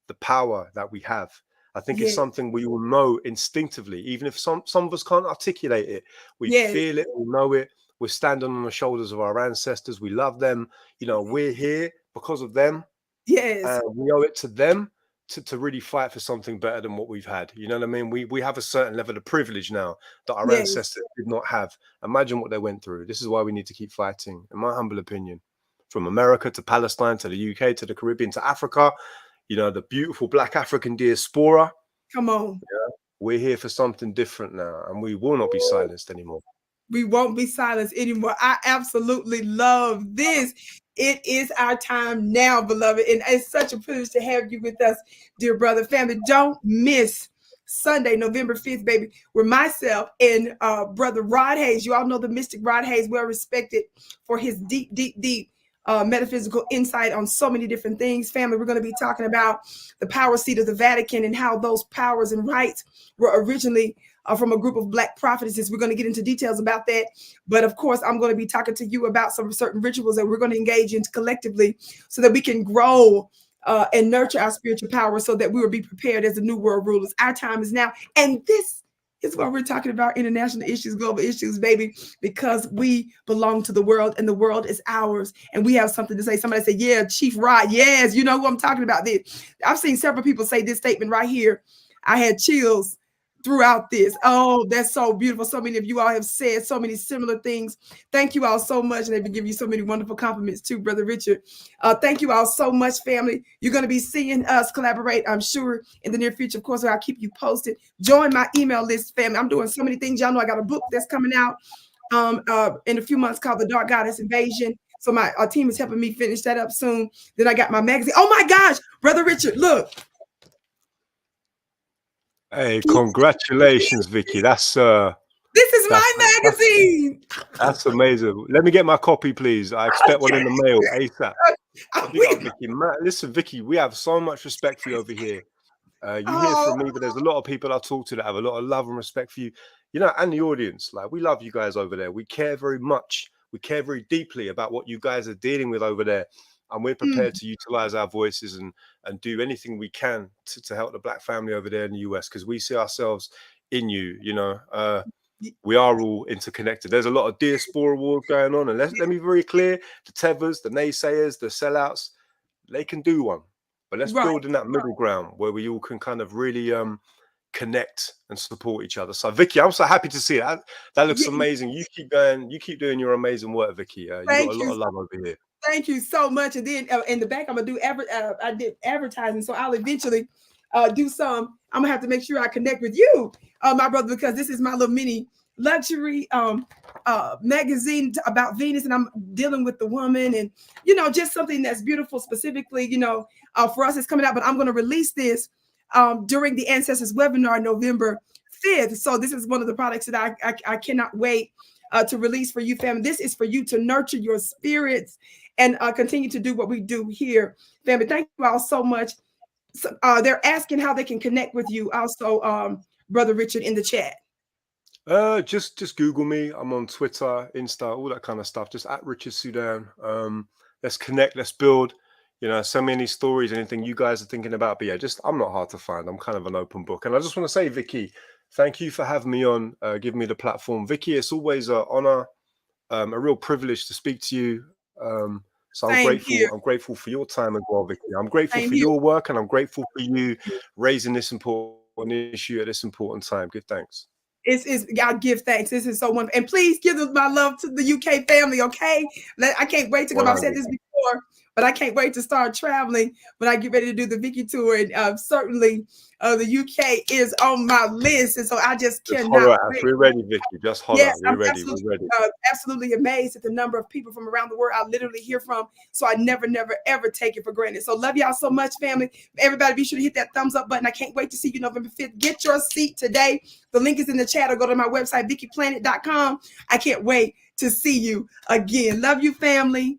the power that we have. I think it's something we all know instinctively, even if some of us can't articulate it. We feel it, we know it. We're standing on the shoulders of our ancestors. We love them. You know, we're here because of them. Yes. We owe it to them to really fight for something better than what we've had. You know what I mean? We have a certain level of privilege now that our ancestors did not have. Imagine what they went through. This is why we need to keep fighting, in my humble opinion. From America to Palestine to the UK to the Caribbean to Africa, you know, the beautiful Black African diaspora. Come on. Yeah, we're here for something different now, and we will not be silenced anymore. We won't be silenced anymore. I absolutely love this. It is our time now, beloved. And it's such a privilege to have you with us, dear brother. Family, don't miss Sunday, November 5th, baby, with myself and brother Rod Hayes. You all know the mystic Rod Hayes, well respected for his deep metaphysical insight on so many different things. Family, we're going to be talking about the power seat of the Vatican and how those powers and rights were originally from a group of Black prophetesses. We're going to get into details about that. But of course, I'm going to be talking to you about some certain rituals that we're going to engage in collectively so that we can grow and nurture our spiritual power so that we will be prepared as the new world rulers. Our time is now. And this is why we're talking about international issues, global issues, baby, because we belong to the world and the world is ours. And we have something to say. Somebody said, yeah, Chief Rod. Yes, you know who I'm talking about. This. I've seen several people say this statement right here. I had chills throughout this. Oh, that's so beautiful. So many of you all have said so many similar things. Thank you all so much. And they've been giving you so many wonderful compliments too, Brother Richard. Thank you all so much, family. You're going to be seeing us collaborate, I'm sure, in the near future. Of course, I'll keep you posted. Join my email list, family. I'm doing so many things. Y'all know I got a book that's coming out in a few months called The Dark Goddess Invasion. So my team is helping me finish that up soon. Then I got my magazine. Oh my gosh, Brother Richard, look. Hey, congratulations, Vicki. This is my magazine. That's amazing. Let me get my copy, please. I expect one in the mail ASAP. Vicki. Listen, Vicki, we have so much respect for you over here. You hear from me, but there's a lot of people I talk to that have a lot of love and respect for you. You know, and the audience. Like, we love you guys over there. We care very much. We care very deeply about what you guys are dealing with over there. And we're prepared to utilize our voices and do anything we can to help the Black family over there in the US, because we see ourselves in you. You know, we are all interconnected. There's a lot of diaspora wars going on. And let me be very clear, the tethers, the naysayers, the sellouts, they can do one. But let's build in that middle ground where we all can kind of really connect and support each other. So, Vicki, I'm so happy to see that. That looks amazing. You keep going. You keep doing your amazing work, Vicki. You got a lot of love over here. Thank you so much. And then in the back, I'm gonna do I did advertising, so I'll eventually do some. I'm gonna have to make sure I connect with you, my brother, because this is my little mini luxury magazine about Venus, and I'm dealing with the woman, and you know, just something that's beautiful specifically, you know, for us. It's coming out, but I'm gonna release this during the Ancestors webinar November 5th. So this is one of the products that I cannot wait to release for you, family. This is for you to nurture your spirits and continue to do what we do here, family. Thank you all so much. So, they're asking how they can connect with you also, Brother Richard, in the chat. Just Google me. I'm on Twitter, Insta, all that kind of stuff. Just at Richard Sudan. Let's connect, let's build. You know, send me any stories, anything you guys are thinking about. But yeah, I'm not hard to find. I'm kind of an open book. And I just want to say, Vicki, thank you for having me on, giving me the platform. Vicki, it's always an honor, a real privilege to speak to you. So I'm grateful. I'm grateful for your time as well, Vicki. I'm grateful for your work, and I'm grateful for you raising this important issue at this important time. Give thanks. I give thanks. This is so wonderful. And please give my love to the UK family, okay? I can't wait to go. I've said this before, but I can't wait to start traveling when I get ready to do the Vicki tour. And certainly the UK is on my list. And so I just cannot wait. We're ready, Vicki. Just holler. Yes, We're ready. We're ready. Absolutely amazed at the number of people from around the world I literally hear from. So I never, ever take it for granted. So love y'all so much, family. Everybody be sure to hit that thumbs up button. I can't wait to see you November 5th. Get your seat today. The link is in the chat, or go to my website, VickiPlanet.com. I can't wait to see you again. Love you, family.